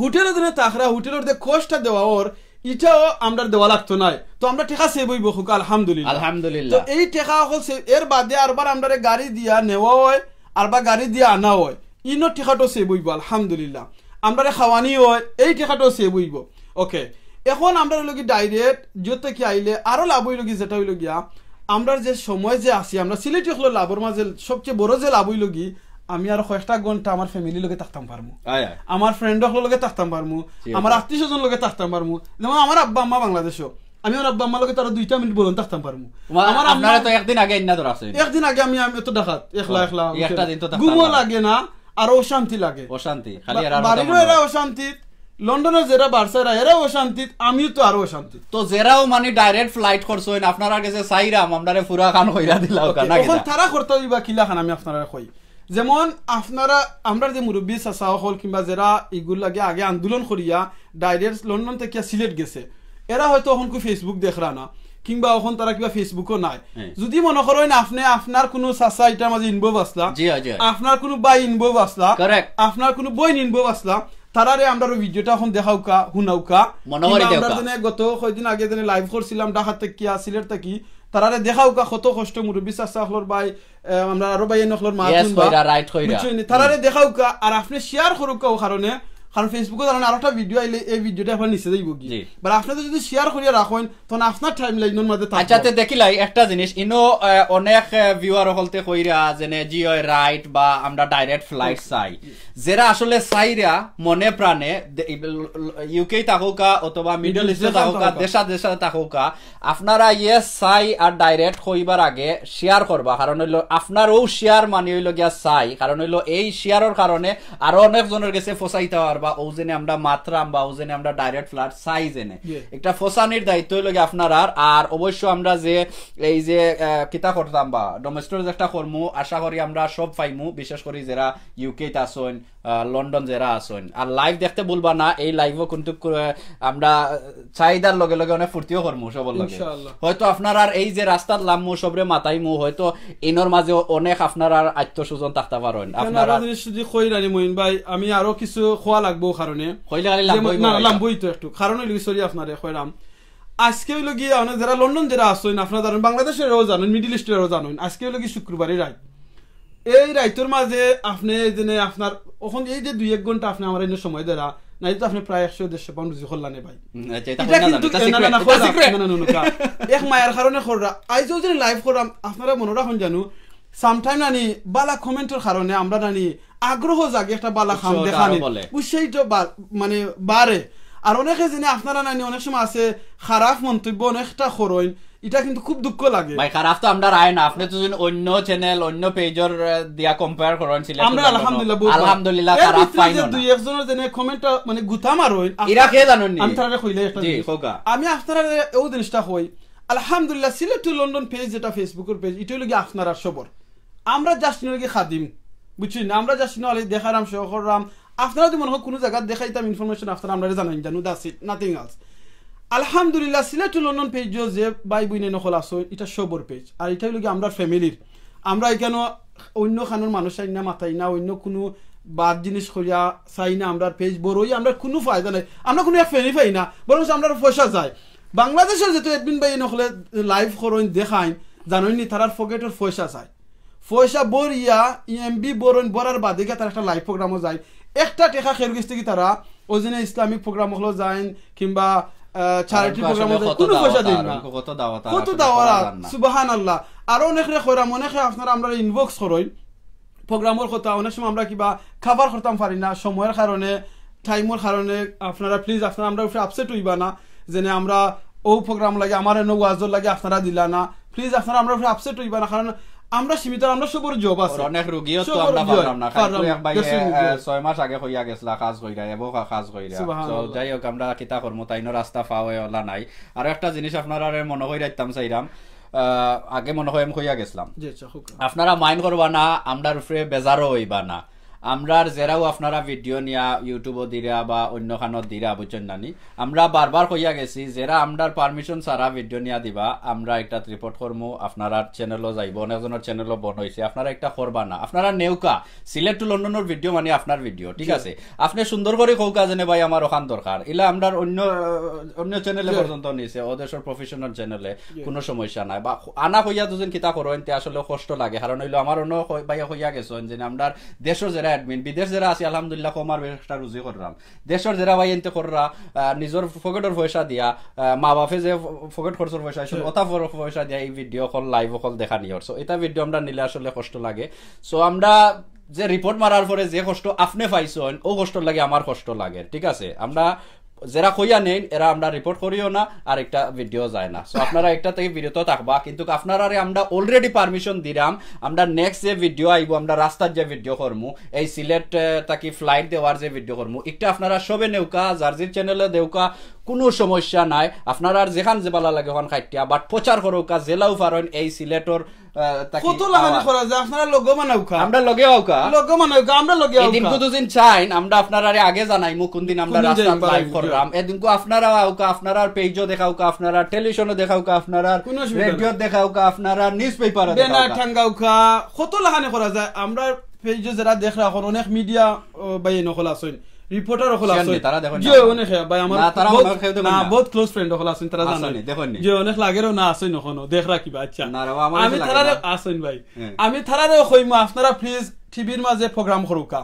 হোটেলের দিনে তাখরা হোটেলের যে কষ্টটা দেওয়া ওর এটাও আমরা দেওয়া লাগতো নাই তো আমরা টাকা সেভ হইব হোক আলহামদুলিল্লাহ আলহামদুলিল্লাহ তো এই টাকা হল এর বাদে আরবার আমরা গাড়ি দিয়া নেওয়া হয় আর বা গাড়ি দিয়ে আনা হয় ইনো টিকাটো সেভ হইব আলহামদুলিল্লাহ আমরা খাওয়ানি হয় এই টিকাটো সেভ হইব ওকে এখন আমরা হইল কি ডাইরেক্ট যত কি আইলে আরো লাভ হইল কি যেটা হইল গিয়া আমরা যে সময় যে আসি আমরা সিলেটি হলো লাভর মাঝে সবচেয়ে বড় যে লাভ হইল কি আমি আর কয়েকটা ঘন্টা আমার ফ্যামিলির লগে থাকতাম পারমু আমার ফ্রেন্ডর লগে থাকতাম পারমু আমার আত্মীয় স্বজন লগে থাকতাম পারমু যেমন আমার আব্বা আম্মা বাংলাদেশও আমি আমার আব্বা আম্মার লগে তারা 2 মিনিট বলুন থাকতাম পারমু আমার আপনারা তো একদিন আগে ইন্না ধর আছে একদিন আগে আমি তো ঢাকাত একলা একটা দিন তো ঘুমও লাগে না আর অশান্তি লাগে অশান্তি খালি আর বাড়িরও এরা অশান্তি লন্ডনের যারা বার্সারা এরা অশান্তি আমিও তো আরো অশান্তি তো যারাও মানে ডাইরেক্ট ফ্লাইট করছেন আপনারা কাছে চাইরাম আমরারে পুরা কান কইরা দিলাও কানা এখন তারা করতে হইবা কিলা খান আমি আপনারা কই যেমন আপনারা আমরা যে মুরব্বী চাচা হল কিংবা যারা এগুলো লাগে আগে আন্দোলন করিয়া ডাইরেক্ট লন্ডন থেকে সিলেট গেছে এরা হয়তো এখন কো ফেসবুক দেখরা না কিংবা এখন তারা কিবা ফেসবুকও নাই যদি মনে করেন আপনি আপনার কোনো চাচা এটার মাঝে ইনভলভ আসলা আপনার কোনো ভাই ইনভলভ আসলা আপনার কোনো বইন ইনভলভ আসলা তারারে আমরা ভিডিওটা এখন দেখাওকা হুনাওকা আমরা গত কয়েকদিন আগে লাইভ করছিলাম ঢাকা থেকে সিলেট থেকে তারারে দেখাওকা কত কষ্ট মুরব্বী চাচা হলর ভাই আমরা আরো ভাই নখলর মা তারারে দেখাওকা আর আপনি শেয়ার করুকা ও কারণে কারণ ফেসবুকে জানেন আরেকটা ভিডিও আইলে এই ভিডিওটা আপনার নিচে যাইব কি বাট আপনি যদি শেয়ার করিয়া রাখেন তখন আপনার টাইম লাইনের মধ্যে থাকবে আচ্ছা তে দেখিলাই একটা জিনিস ইনো অনেক ভিউয়ার হলতে কইরা জেনে জিও রাইট বা আমরা ডাইরেক্ট ফ্লাইট চাই যারা আসলে চাইরা মনে প্রাণে ইউকে থাকুকা অথবা মিডল ইস্টে থাকুকা দেশে থাকুকা আপনারা ইয়েস চাই আর ডাইরেক্ট কইবার আগে শেয়ার করবা কারণ হইলো আপনারও শেয়ার মানে হইলো গিয়া চাই কারণ হইলো এই শেয়ারের কারণে আরো অনেক জনের কাছে ফসাইতে আর বা ওজনে আমরা মাত্রাম বা ওজনে আমরা ডাইরেক্ট ফ্লাইট চাই জেনে একটা ফসানির দায়িত্ব হইলো গিয়া আপনারা আর অবশ্য আমরা যে এই যে কিতা করতাম বা ডোমেস্টিক একটা কর্ম আশা করি আমরা সব পাইমু বিশেষ করে যারা ইউকে তে আসেন লন্ডন যারা আসেন আর লাইভ দেখতে বলবা না এই লাইভও কিন্তু আমরা চাহিদার লগে লগে অনেক ফুর্তিও করমু সবর লগে হয়তো আপনার আর এই যে রাস্তার লামু সবরে মাথাইমু হয়তো ইনর মাঝে অনেক আপনার আর আত্মীয়স্বজন থাকতে পারেন আপনারা যদি কইরানি মইন ভাই আমি আরো কিছু খোয়া লাগবো কারণে কইলে খালি লাম্বই তো একটু কারণ হইল সরি আপনারে কইরাম আজকে হইল গিয়ে যারা লন্ডন যারা আসেন আপনারা জানেন বাংলাদেশেরও জানেন মিডল ইস্টেরও জানেন আজকে হইল কি শুক্রবারই রাত এই রাইতের মাঝে আপনি জেনে আপনার ওখান এই যে 2-1 ঘন্টা আপনি আমার এনে সময় দেরা নাই তো আপনি প্রায় 100-150 পাউন্ড রুজি করলানে ভাই এটা কিন্তু এক মায়ের কারণে কররা আইজও যে লাইভ করাম আপনারা মনে রাখুন জানো সামটাইম নানি বালা কমেন্টের কারণে আমরা নানি আগ্রহ জাগে একটা বালা খাম দেখানি বুঝছেই তো মানে বারে আর অনেকে জেনে আপনারা নানি অনেক সময় আছে খারাপ মন্তব্য অনেকটা করইন এটা কিন্তু খুব দুঃখ লাগে ভাই খারাপ তো আমরা রায় না আপনি তো অন্য চ্যানেল অন্য পেজের দিয়া কম্পেয়ার করেন আমরা আলহামদুলিল্লাহ খারাপ পাই না দুই একজনের জেনে কমেন্ট মানে গুতা মারইন এরা কে জানেন নি আমি তারে কইলে একটা আমি আপনারা এই জিনিসটা কই আলহামদুলিল্লাহ সিলেট টু লন্ডন পেজ যেটা ফেসবুকের পেজ এটা লাগি আপনারা সবর আমরা জাস্ট লাগি খাদিম বুঝছেন আমরা জাস্ট নলে দেখারাম শহরাম আপনারা যদি মনে হয় কোনো জায়গা দেখাইতাম ইনফরমেশন আপনারা আমরা জানেন জানো দ্যাটস ইট নাথিং এলস আলহামদুলিল্লাহ সিলেট টু লন্ডন পেজ যে ভাই বইনে নকল আসো এটা সবর পেজ আর এটা হলো কি আমরা ফ্যামিলির আমরা এখানে অন্য খানোর মানুষ চাই না মাথাই না অন্য কোনো বাদ জিনিস করিয়া চাই না আমরা পেজ বড়ই আমরা কোনো ফায়দা নাই আমরা কোনো এক ফেনি পাই না বরং আমরা পয়সা যায় বাংলাদেশের যেহেতু এডমিন ভাই নকলে লাইভ করেন দেখাইন জানেন নি তার পকেটের পয়সা চায় পয়সা বরিয়া এমবি বরণ বরার বাদে তার একটা লাইভ প্রোগ্রামও যায় একটা টাকা খেল গেছে কি তারা ওজনে ইসলামিক প্রোগ্রাম হলো যায় কিংবা চ্যারিটি প্রোগ্রামে কোনো পয়সা দেন না কত দাওয়াত সুবহানাল্লাহ আর অনেকে কইরা অনেকে আপনারা আমরা ইনবক্স করই প্রোগ্রামের কথা অনেক সময় আমরা কিবা খাবার করতাম পারি না সময়ের কারণে টাইমের কারণে আপনারা প্লিজ আপনারা আমরা উপরে আপসেট হইবা না যে আমরা ও প্রোগ্রাম লাগে আমার এনে ওয়াজর লাগে আপনারা দিলা না প্লিজ আপনারা আমরা উপরে আপসেট হইবা না কারণ আমরা সীমিত আমরা সবর জব আছে অনেক রোগীও তো আমরা পারলাম না খালি এক ভাই 6 মাস আগে হইয়া গেছলা কাজ কইরা এবো কাজ কইরা তো যাই হোক আমরা কিতা করব তাইনো রাস্তা পাওয়া ওলা নাই আর একটা জিনিস আপনারা মনে হই রাখতাম চাইরাম আগে মনে হয় আমি হইয়া গেছিলাম আপনারা মাইন্ড করবা না আমরার উপরে বেজারও হইবা না আমরার যেরাও আপনারা ভিডিও নিয়া ইউটিউবও দিরা বা অন্য খানত দিরা বুঝছেন নানি আমরা বারবার কইয়া গেছি যেরা আমরার পারমিশন ছাড়া ভিডিও নিয়া দিবা আমরা একটা রিপোর্ট করমু আপনারা চ্যানেলও যাইব অনেকজনের চ্যানেলও বন হয়েছে আপনারা একটা করবা না আপনারা নেউকা সিলেট টু লন্ডনের ভিডিও মানে আপনার ভিডিও ঠিক আছে আপনি সুন্দর করে কৌকা জেনে ভাই আমার ওখান দরকার ইলা আমরার অন্য চ্যানেলে পর্যন্ত নিছে ওদেশের প্রফেশনাল চ্যানেলে কোনো সমস্যা নাই বা আনা কইয়া দুজন কিতা করো এতে আসলে কষ্ট লাগে কারণ হইলো আমার অন্য ভাইয়া কইয়া গেছেন যে আমরার দেশের যারা অ্যাডমিন বিদেশ যারা আছে আলহামদুলিল্লাহ কমার একটা রুজি করলাম দেশের যারা ভাই এনতে কররা নিজের পকেটের পয়সা দিয়া মা বাপে যে পকেট খরচের পয়সা আসলে ওটা পয়সা দিয়া এই ভিডিও কল লাইভ কল দেখা নিয়র সো এটা ভিডিও আমরা নিলে আসলে কষ্ট লাগে সো আমরা যে রিপোর্ট মারার পরে যে কষ্ট আপনি পাইছেন ও কষ্ট লাগে আমার কষ্ট লাগে ঠিক আছে আমরা যারা কইয়া নেন এরা আমরা রিপোর্ট করিও না আর একটা ভিডিও যায় না সো আপনারা একটা থেকে বিরত থাকবা কিন্তু আপনারা আমরা অলরেডি পারমিশন দিলাম আমরা নেক্সট যে ভিডিও আইব আমরা রাস্তার যে ভিডিও করমু এই সিলেট তাকি ফ্লাইট দেওয়ার যে ভিডিও করমু একটা আপনারা সবে নেউকা জার্জির চ্যানেলে দেউকা কোনো সমস্যা নাই আপনারা আর যেখান যে ভালো লাগে ওখান খাইটিয়া বাট প্রচার করুকা জেলাও পারেন এই সিলেটর কত লাগানি করা যায় আপনারা লগো বানাউকা আমরা লগে আউকা লগো বানাউকা আমরা লগে আউকা এদিন দুদিন চাইন আমরা আপনারা আগে জানাইমু কোন দিন আমরা রাস্তা লাইভ করলাম এদিন কো আপনারা আউকা আপনারা পেজও দেখাউকা আপনারা টেলিভিশনও দেখাউকা আপনারা রেডিও দেখাউকা আপনারা নিউজ পেপারে দেখাউকা বেনা ঠাঙ্গাউকা কত লাগানি করা যায় আমরা পেজে যারা দেখরা এখন অনেক মিডিয়া বাই নকল আছেন রিপোর্টার হল আছে তারা দেখেন জি অনেক ভাই আমার না বহুত ক্লোজ ফ্রেন্ড হল আছেন তারা জানেন দেখেন জি অনেক লাগেরও না আছে নখনো দেখরা কি আচ্ছা আমি তারারে আছেন ভাই আমি তারারে কইমু আপনারা প্লিজ টিভির মাঝে প্রোগ্রাম করুকা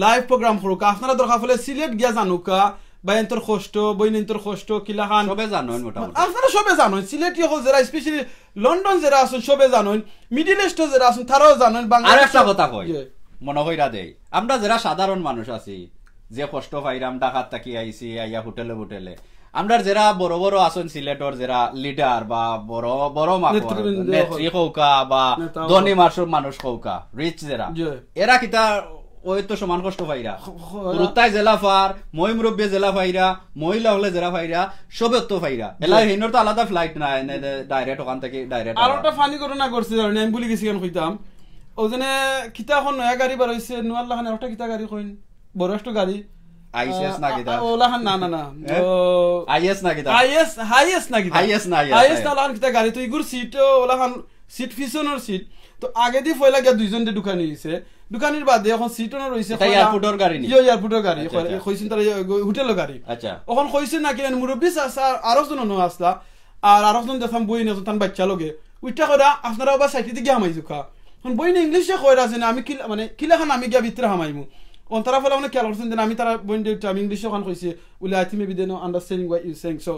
লাইভ প্রোগ্রাম করুকা আপনারা দরকার হলে সিলেট গিয়া জানুকা বাইন্তর কষ্ট বইনন্তর কষ্ট কিলাখান সবে জানেন মোটামুটি আপনারা সবে জানেন সিলেটি হল যারা স্পেশালি লন্ডন যারা আছেন সবে জানেন মিডল ইস্ট যারা আছেন তারাও জানেন বাংলা আর একটা কথা কই মনে হইরা দেই আমরা যারা সাধারণ মানুষ আছি যে কষ্ট পাইরাম ঢাকার থাকি আইছি আইয়া হোটেলে আমরা যারা বড় বড় আছেন সিলেটর যারা লিডার বা বড় বড় নেত্রী কৌকা বা ধনী মানুষ কৌকা রিচ যারা এরা কিতা ওই তো সমান কষ্ট পাইরা রুতাই জেলা ফার মই মুরব্বী জেলা পাইরা মহিলা হলে জেলা পাইরা সবে তো পাইরা এলা হিনর তো আলাদা ফ্লাইট না ডাইরেক্ট ওখান থেকে ডাইরেক্ট আর একটা ফানি ঘটনা করছে জানেন আমি বলি গেছি কেন কইতাম ওজনে কিতা এখন নয়া গাড়ি বার হইছে নোয়াল্লাহ খানে একটা কিতা গাড়ি কইন বড় একটা গাড়ি আইএস না কিতা ওলাহান না না না আইএস না কিতা আইএস না কিতা আইএস না ওলাহান কিতা গাড়ি তো ইগুর সিট ওলাহান সিট পিছনের সিট তো আগে দি ফয়লা গিয়া দুইজন দে দোকানি হইছে দোকানির বাদে এখন সিটও রইছে এটা এয়ারপোর্টের গাড়ি নি এয়ারপোর্টের গাড়ি কইছেন তারা হোটেলের গাড়ি আচ্ছা এখন কইছেন না কি মুরব্বি স্যার আরো জন ন আসলা আর আরো জন দেখাম বই না তান বাচ্চা লগে উইটা কইরা আপনারা বা সাইটি দি গিয়া হামাইজুকা এখন বই না ইংলিশে কইরা আছে না আমি কি মানে কিলাখান আমি গিয়া ভিতরে হামাইমু on তারা ফলে অনেক খেয়াল করছেন যে আমি তারা বইন আমি ইংলিশে ওখান কইছি উলে I think maybe they no understanding what you saying so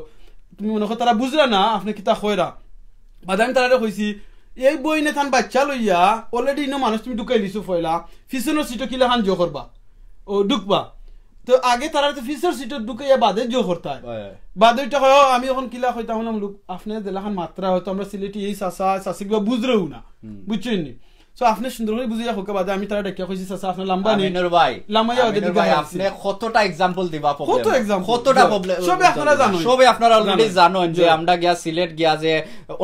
তুমি মনে করো তারা বুঝলা না আপনি কিতা কইরা বাদে আমি তারা কইছি এই বই নে থান বাচ্চা লইয়া অলরেডি ইনো মানুষ তুমি ঢুকাই দিছো ফয়লা ফিসনের সিটও কিলা খান জো করবা ও ঢুকবা তো আগে তারা তো ফিসের সিটও ঢুকাইয়া বাদে জো করতা বাদে এটা কয় আমি এখন কিলা কইতা হলাম লোক আপনি দেলাখান মাত্রা হয়তো আমরা সিলেটি এই সাসা সাসিকবা বুঝরেও না বুঝছেন নি সো আপনি সুন্দর করে বুঝিয়া হোক বাদে আমি তারা ডেকে কইছি সাসা আপনি লম্বা নি আমিনুর ভাই লামাইয়া ওদের দিকে আপনি কতটা एग्जांपल দিবা প্রবলেম কত एग्जांपल কতটা প্রবলেম সবে আপনারা জানেন সবে আপনারা অলরেডি জানেন যে আমরা গিয়া সিলেট গিয়া যে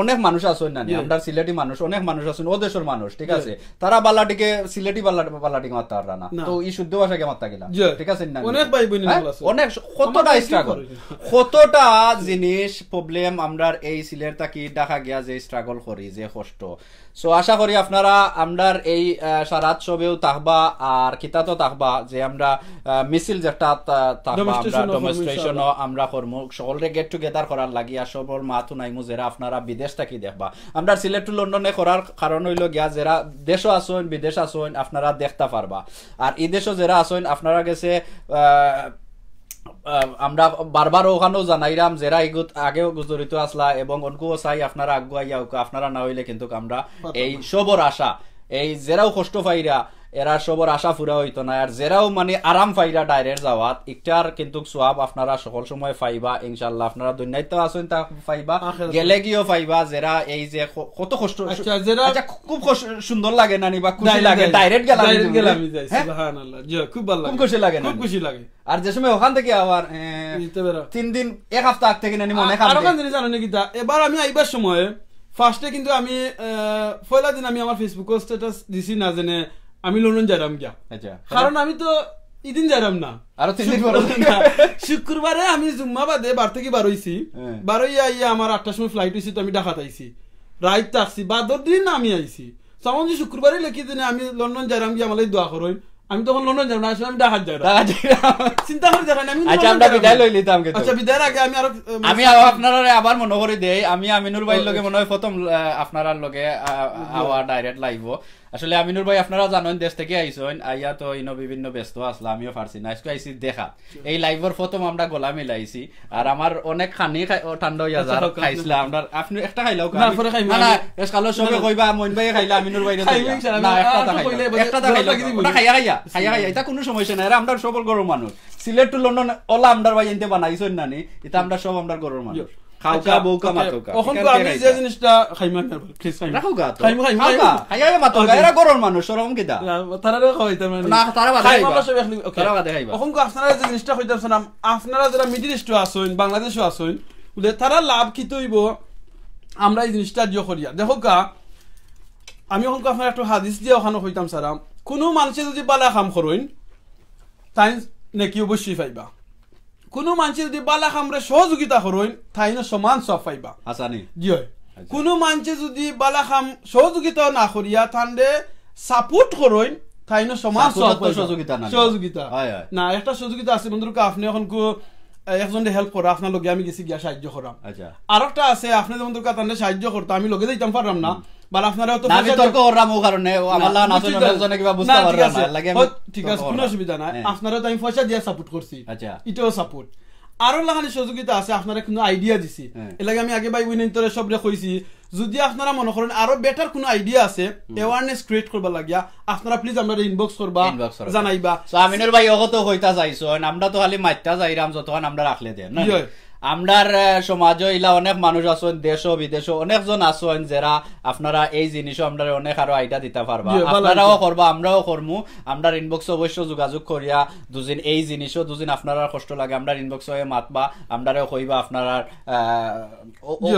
অনেক মানুষ আছেন না আমরা সিলেটি মানুষ অনেক মানুষ আছেন ও দেশের মানুষ ঠিক আছে তারা বালাটিকে সিলেটি বালাটিকে মারতে পাররা না তো এই শুদ্ধ ভাষাকে মারতে গেলা ঠিক আছে না অনেক ভাই বোন আছে অনেক কতটা স্ট্রাগল কতটা জিনিস প্রবলেম আমরা এই সিলেট থাকি ঢাকা গিয়া যে স্ট্রাগল করি যে কষ্ট সো আশা করি আপনারা আমরার এই সারাত সবেও থাকবা আর কিতা তো থাকবা যে আমরা মিছিল যেটা থাকবা আমরা ডেমনস্ট্রেশনও আমরা করব সকলরে গেট টুগেদার করার লাগি আর সবর মাথু নাইমু যারা আপনারা বিদেশ থাকি দেখবা আমরা সিলেট টু লন্ডনে করার কারণ হইল গিয়া যারা দেশও আসেন বিদেশ আসেন আপনারা দেখতে পারবা আর এই দেশও যারা আসেন আপনারা গেছে আমরা বারবার ওখানেও জানাইলাম যারা আগেও জড়িত আসলা এবং অনকুও চাই আপনারা আগুয়াইয়া আপনারা না হইলে কিন্তু আমরা এই সবর আশা এই যারাও কষ্ট পাইরা এরা সবর আশা পুরা হইতো না আর যারাও মানে আরাম পাইরা ডাইরেক্ট যাওয়াত একটার কিন্তু সোয়াব আপনারা সকল সময় পাইবা ইনশাআল্লাহ আপনারা দুনিয়াতে আছেন তা পাইবা গেলে গিয়েও পাইবা যারা এই যে কত কষ্ট আচ্ছা খুব সুন্দর লাগে না নি বা খুশি লাগে ডাইরেক্ট গেলাম সুবহানাল্লাহ জি খুব ভালো লাগে খুব খুশি লাগে না খুব খুশি লাগে আর যে সময় ওখান থেকে আবার 3 দিন এক সপ্তাহ আগ থেকে নানি মনে খাবে আর ওখান থেকে জানো নাকি এবার আমি আইবার সময় ফার্স্টে কিন্তু আমি পয়লা দিন আমি আমার ফেসবুক স্ট্যাটাস দিছি না জেনে আমি লন্ডন যাইরাম গিয়া আচ্ছা কারণ আমি তো ইদিন যাইরাম না আর 3 দিন পরে শুক্রবারে আমি জুম্মা বাদে বার থেকে বার হইছি বার হইয়া আমার 8টার সময় ফ্লাইট হইছে তো আমি ঢাকা আইছি রাইট তাকছি বাদর দিন আমি আইছি সামন যে শুক্রবারে লিখি দিনে আমি লন্ডন যাইরাম গিয়া আমালাই দোয়া করুন আমি তখন লন্ডন যাব না আসলে আমি ঢাকা যাইরাম চিন্তা করে দেখেন আমি আচ্ছা আমরা বিদায় লই লিতাম কিন্তু আচ্ছা বিদায়ের আগে আমি আপনারা আবার মনে করে দেই আমি আমিনুর ভাইর লগে মনে হয় প্রথম আপনারার লগে আওয়া ডাইরেক্ট লাইভ আসলে আমিনুর ভাই আপনারা জানেন দেশ থেকে আইছেন আইয়া তো ইনো বিভিন্ন ব্যস্ত আসলা আমিও পারছি না আজকে আইছি দেখা এই লাইভের প্রথম আমরা গলা মিলাইছি আর আমার অনেক খানি ঠান্ডা হইয়া যা খাইছিলাম আমরা আপনি একটা খাইলাও না না এসকালো সবে কইবা মইন ভাই খাইলা আমিনুর ভাই না একটা খাইলা ওটা খাইয়া এটা কোনো সমস্যা নাই আমরা সবল গরম মানুষ সিলেট টু লন্ডন ওলা আমরার ভাই এনতে বানাইছেন না নি এটা আমরা সব আমরা গরম মানুষ খাওকা বউকা মাতোকা এখন তো আমি যে জিনিসটা খাইমান না প্লিজ রাখোগা তো খাইমা খাইয়া মাতোকা এরা গরম মানুষ শরম কিটা তারারে খাইতে মানে না তারা বাদে খাইবা তারা বাদে খাইবা এখন আপনারা যে জিনিসটা কইতাছেন আপনারা যারা মিডল ইস্টে আছেন বাংলাদেশে আছেন ওদের তারা লাভ কি তৈব আমরা এই জিনিসটা জিও করিয়া দেখো কা আমি এখন আপনারা একটু হাদিস দিয়ে ওখানে কইতাম সারাম কোনো মানুষে যদি বালা কাম করেন তাই নাকি অবশ্যই পাইবা কোনো মানুষে যদি বালা কামরে সহযোগিতা করেন তাই না সমান সব পাইবা আসানি জি হয় কোনো মানুষে যদি বালা কাম সহযোগিতা না করিয়া তান্ডে সাপোর্ট করেন তাই না সমান সব সহযোগিতা না সহযোগিতা না একটা সহযোগিতা আছে বন্ধুরা আপনি এখন একজনকে হেল্প করা আপনার লগে আমি গেছি গিয়া সাহায্য করাম আচ্ছা আর একটা আছে আপনি যেমন তোর কাছে সাহায্য করতে আমি লগে যাইতাম পারলাম না বা আপনারা তো আমি তর্ক করলাম ও কারণে আমার লাগা নাচন জনে কিবা বুঝতে পারলাম না লাগে আমি ঠিক আছে কোনো অসুবিধা নাই আপনারা তো আমি পয়সা দিয়ে সাপোর্ট করছি আচ্ছা এটাও সাপোর্ট আরো লাগানি সহযোগিতা আছে আপনারা কোনো আইডিয়া দিছি এর লাগে আমি আগে ভাই উইনেন্তরে সবরে কইছি যদি আপনারা মনে করেন আরো বেটার কোনো আইডিয়া আছে অ্যাওয়ারনেস ক্রিয়েট করবা লাগিয়া আপনারা প্লিজ আমরা ইনবক্স করবা জানাইবা সো আমিনুর ভাই ওগো তো কইতা যাইছো আমরা তো খালি মাইতা যাইরাম যতক্ষণ আমরা রাখলে দেন না আমরার সমাজে ইলা অনেক মানুষ আছেন দেশ ও বিদেশ অনেকজন আছেন যারা আপনারা এই জিনিসও আমরা অনেক আরো আইডিয়া দিতে পারবা আপনারাও করবা আমরাও করমু আমরা ইনবক্স অবশ্য যোগাযোগ করিয়া দুদিন এই জিনিসও দুদিন আপনারা কষ্ট লাগে আমরা ইনবক্স হয়ে মাতবা আমরাও কইবা আপনারা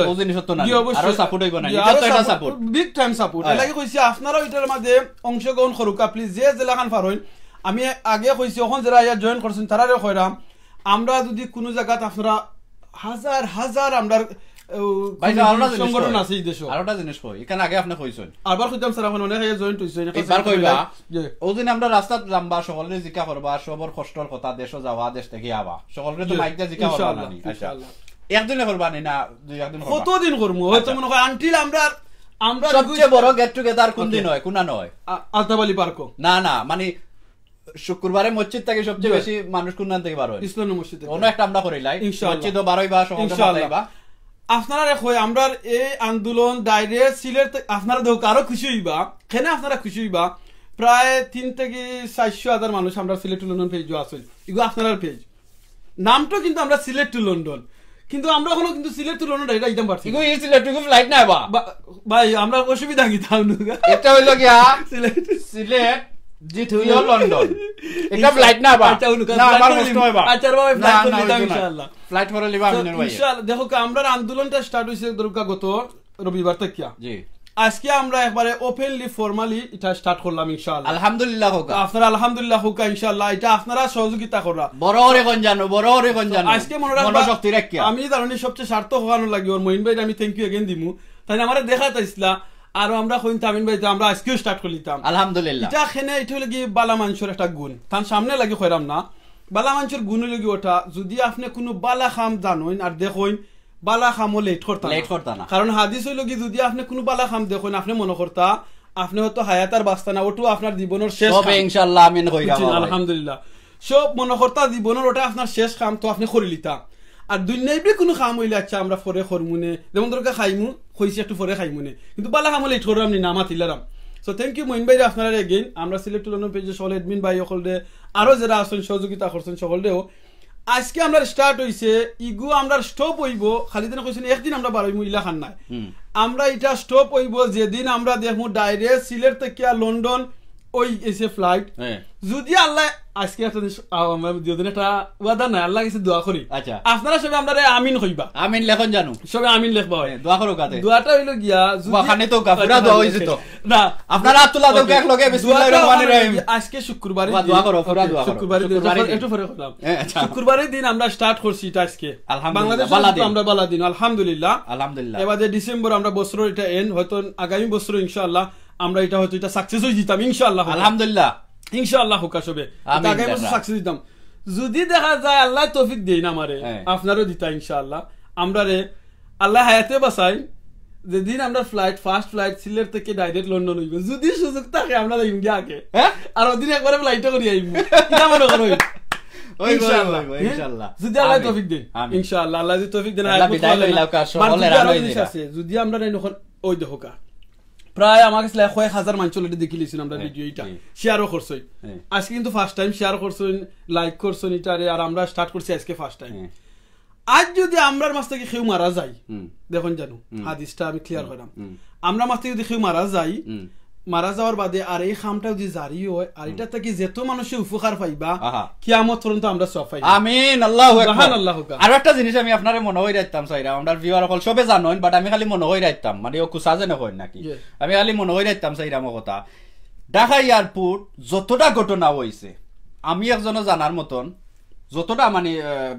ও জিনিস তো না আরো সাপোর্ট হইব না এটা তো এটা সাপোর্ট বিগ টাইম সাপোর্ট লাগি কইছি আপনারা এটার মধ্যে অংশগ্রহণ করুকা প্লিজ যে জেলাখান পারইন আমি আগে কইছি এখন যারা ইয়া জয়েন করছেন তারারে কইরাম আমরা যদি কোনো জায়গাতে আপনারা হাজার হাজার আমরা ভাই সংগঠন আছে এই দেশে আরোটা জিনিস কই এখানে আগে আপনি কইছেন আবার কইতাম স্যার আপনি অনেক জয়েন্ট হইছেন একবার কইবা ওদিন আমরা রাস্তা জামবা সকলে জিকা করবা সবর কষ্টর কথা দেশে যাওয়া দেশ থেকে আবা সকলে তো মাইকটা জিকা করবা না ইনশাআল্লাহ একদিনে করবা না দুই একদিন করবা কতদিন করমু হয়তো মনে হয় আনটিল আমরা সবচেয়ে বড় গেট টুগেদার কোন দিন হয় কোনা নয় আলতাবালি পার্ক না না মানে শুক্রবারে মসজিদ থেকে সবচেয়ে বেশি মানুষ কোন থেকে বার হয় ইসলামী মসজিদ অন্য একটা আমরা করিলাই মসজিদ 12 বা ইনশাআল্লাহ আপনারা কই আমরা এই আন্দোলন দাইরে সিলেট আপনারা দেখো আরো খুশি হইবা কেন আপনারা খুশি হইবা প্রায় 3 থেকে 400,000 মানুষ আমরা সিলেট টু লন্ডন পেজ আছে এগুলো আপনার পেজ নামটা কিন্তু আমরা সিলেট টু লন্ডন কিন্তু আমরা এখনো কিন্তু সিলেট টু লন্ডন এটা একদম পারছি এগুলো সিলেট টু ফ্লাইট নাই বা ভাই আমরা অসুবিধা কি তাও না এটা হইলো গিয়া সিলেট জিটিও লন্ডন এটা ফ্লাইট না বা না আমার কষ্ট হয় বা আচ্ছা ভাই ফ্লাইট করে দিলাম ইনশাআল্লাহ ফ্লাইট করে লিবা আমিনুর ভাই ইনশাআল্লাহ দেখো আমরা আন্দোলনটা স্টার্ট হইছে দরকার গত রবিবার থেকে জি আজকে আমরা একবারে ওপেনলি ফর্মালি এটা স্টার্ট করলাম ইনশাআল্লাহ আলহামদুলিল্লাহ হোক আপনারা আলহামদুলিল্লাহ হোক ইনশাআল্লাহ এটা আপনারা সহযোগিতা করা বড় করে কোন জানো আজকে মনোশক্তি রাখিয়া আমি জানি সবচেয়ে স্বার্থ হওয়ানো লাগি ওর মহিন ভাই আমি থ্যাংক ইউ अगेन দিমু তাই আমারে দেখাতাইছলা আর আমরা কইন তামিন ভাই আমরা আজকেও স্টার্ট করলিতাম আলহামদুলিল্লাহ এটা খেনে এটা লাগি বালা মানুষের একটা গুণ তার সামনে লাগি কইরাম না বালা মানুষের গুণ লাগি ওটা যদি আপনি কোনো বালা খাম জানেন আর দেখুন বালা খামও লেট করতা না কারণ হাদিস হইল কি যদি আপনি কোনো বালা খাম দেখুন আপনি মনে করতা আপনি হয়তো হায়াতার বাস্তা না ওটু আপনার জীবনের শেষ হবে ইনশাআল্লাহ আমিন কইরা আলহামদুলিল্লাহ সব মনে করতা জীবনের ওটা আপনার শেষ কাম তো আপনি করে লিতা আর দুনিয়াবি কোনো কাম হইলে আচ্ছা আমরা পরে করমুনে যেমন দরকার খাইমু কইছি একটু পরে খাইমুনে কিন্তু বালা কাম হলে ঠোরাম নি নামা তিলারাম সো থ্যাংক ইউ মইন ভাই আপনারা এগেইন আমরা সিলেক্ট লন্ডন পেজে সকল এডমিন ভাই সকলে আরো যারা আছেন সহযোগিতা করছেন সকলেও আজকে আমরা স্টার্ট হইছে ইগু আমরা স্টপ হইব খালি দিন কইছেন একদিন আমরা বার হইমু ইলা খান নাই আমরা এটা স্টপ হইব যেদিন আমরা দেখমু ডাইরেক্ট সিলেট থেকে লন্ডন ওই এসে ফ্লাইট যদি আল্লাহ আজকে একটা যদি একটা ওয়াদা নাই আল্লাহ কাছে দোয়া করি আচ্ছা আপনারা সবাই আমরা আমিন কইবা আমিন লেখন জানো সবাই আমিন লিখবা হয় দোয়া করো কাতে দোয়াটা হইলো গিয়া ওখানে তো কাফরা দোয়া হইছে তো না আপনারা আব্দুল্লাহ তো এক লগে বিসমিল্লাহির রহমানির রহিম আজকে শুক্রবারে দোয়া করো পুরা দোয়া করো শুক্রবারে একটু পরে করলাম শুক্রবারের দিন আমরা স্টার্ট করছি এটা আজকে বাংলাদেশে আমরা বালা দিন আলহামদুলিল্লাহ আলহামদুলিল্লাহ এবারে ডিসেম্বর আমরা বছর এটা এন্ড হয়তো আগামী বছর ইনশাআল্লাহ আমরা এটা হয়তো এটা সাকসেস হই দিতাম ইনশাআল্লাহ আলহামদুলিল্লাহ ইনশাআল্লাহ হুকা সবে আগামী বছর সাকসেস দিতাম যদি দেখা যায় আল্লাহ তৌফিক দেন আমারে আপনারও দিতা ইনশাআল্লাহ আমরা রে আল্লাহ হায়াতে বাঁচাই যেদিন আমরা ফার্স্ট ফ্লাইট সিলেট থেকে ডাইরেক্ট লন্ডন হইব যদি সুযোগ থাকে আমরা ইন্ডিয়া আগে আর ওদিন একবারে ফ্লাইটে করি আইব এটা মনে করো ইনশাআল্লাহ ইনশাআল্লাহ যদি আল্লাহ তৌফিক দেন ইনশাআল্লাহ আল্লাহ যদি তৌফিক দেন আল্লাহ বিদায় লইলাও কা সকলে রানো আছে যদি আমরা এখন ওই দেখোকা প্রায় আমার কাছে 1000 মানুষ অলরেডি দেখিলেছেন আমরা ভিডিও এটা শেয়ারও করছই আজকে কিন্তু ফার্স্ট টাইম শেয়ার করছই লাইক করছই এটারে আর আমরা স্টার্ট করছি আজকে ফার্স্ট টাইম আজ যদি আমরার মাছ থেকে কেউ মারা যায় দেখুন জানো হাদিসটা আমি ক্লিয়ার করলাম আমরা মাছ থেকে যদি কেউ মারা যায় মারা যাওয়ার বাদে আর এই খামটা যদি জারি হয় আর এটা থেকে যত মানুষের উপকার পাইবা কিয়ামত পর্যন্ত আমরা সব পাইবা আমিন আল্লাহু আকবার আর একটা জিনিস আমি আপনারে মনে হই রাখতাম সাইরা আমরা ভিউয়ার সকল সবে জানেন বাট আমি খালি মনে হই রাখতাম মানে ও কুসা জানে কই নাকি আমি খালি মনে হই রাখতাম সাইরা আমার কথা ঢাকা এয়ারপোর্ট যতটা ঘটনা হইছে আমি একজনও জানার মতন যতটা মানে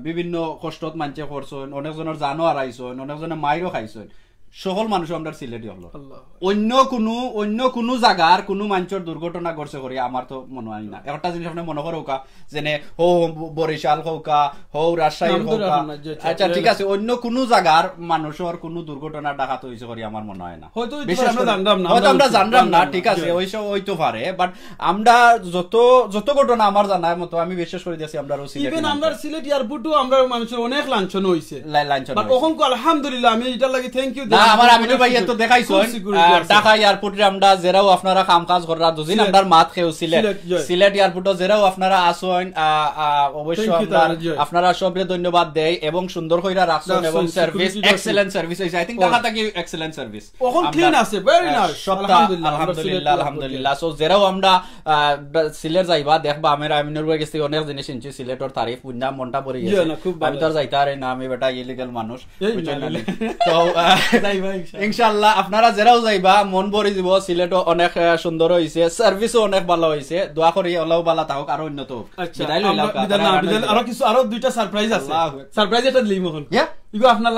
বিভিন্ন কষ্টত মানছে করছেন অনেকজনের জানো হারাইছেন অনেকজনে মাইরও খাইছেন সকল মানুষ আমরা সিলেটি হলো অন্য কোনো জায়গার কোনো মানুষের দুর্ঘটনা ঘটছে করি আমার তো মনে হয় না একটা জিনিস আপনি মনে করো যেনে হো বরিশাল হৌকা হো রাজশাহী হৌকা আচ্ছা ঠিক আছে অন্য কোনো জায়গার মানুষের কোনো দুর্ঘটনা ডাকাত হয়েছে করি আমার মনে হয় না হয়তো আমরা জানলাম না ঠিক আছে ওইসব হইতে পারে বাট আমরা যত ঘটনা আমার জানার মতো আমি বিশেষ করে দিয়েছি আমরা সিলেট এয়ারপোর্টও আমরা মানুষের অনেক লাঞ্ছন হয়েছে আলহামদুলিল্লাহ আমি এটার লাগি থ্যাংক ইউ আমার আমিনুর ভাই তো দেখাইছেন ঢাকা এয়ারপোর্টে আমরা যেরাও আপনারা কামকাজ করা দুদিন আমরা মাত খেউ সিলেট এয়ারপোর্টে যেরাও আপনারা আসেন অবশ্যই আপনারা সবরে ধন্যবাদ দেই এবং সুন্দর কইরা রাখছেন এবং সার্ভিস এক্সেলেন্ট সার্ভিস হইছে আই থিং ঢাকা থেকে এক্সেলেন্ট সার্ভিস ওখান ক্লিন আছে ভেরি নাইস আলহামদুলিল্লাহ আলহামদুলিল্লাহ সো যেরাও আমরা সিলেট যাইবা দেখবা আমরা আমিনুর ভাই কাছে অনেক জিনিস শুনছি সিলেটের তারিফ বুঝনা মনটা পড়ে গেছে আমি তো যাইতা রে না আমি বেটা ইলিগাল মানুষ তো ইনশাআল্লাহ আপনারা যেরাও যাইবা মন ভরে দিব সিলেটও অনেক সুন্দর হইছে সার্ভিসও অনেক ভালো হইছে দোয়া করি আল্লাহ ভালো থাকুক আর উন্নত বিদায় লইলাম আরো কিছু আরো দুইটা সারপ্রাইজ আছে সারপ্রাইজ এটা দিলাম এখন ইগো আপনার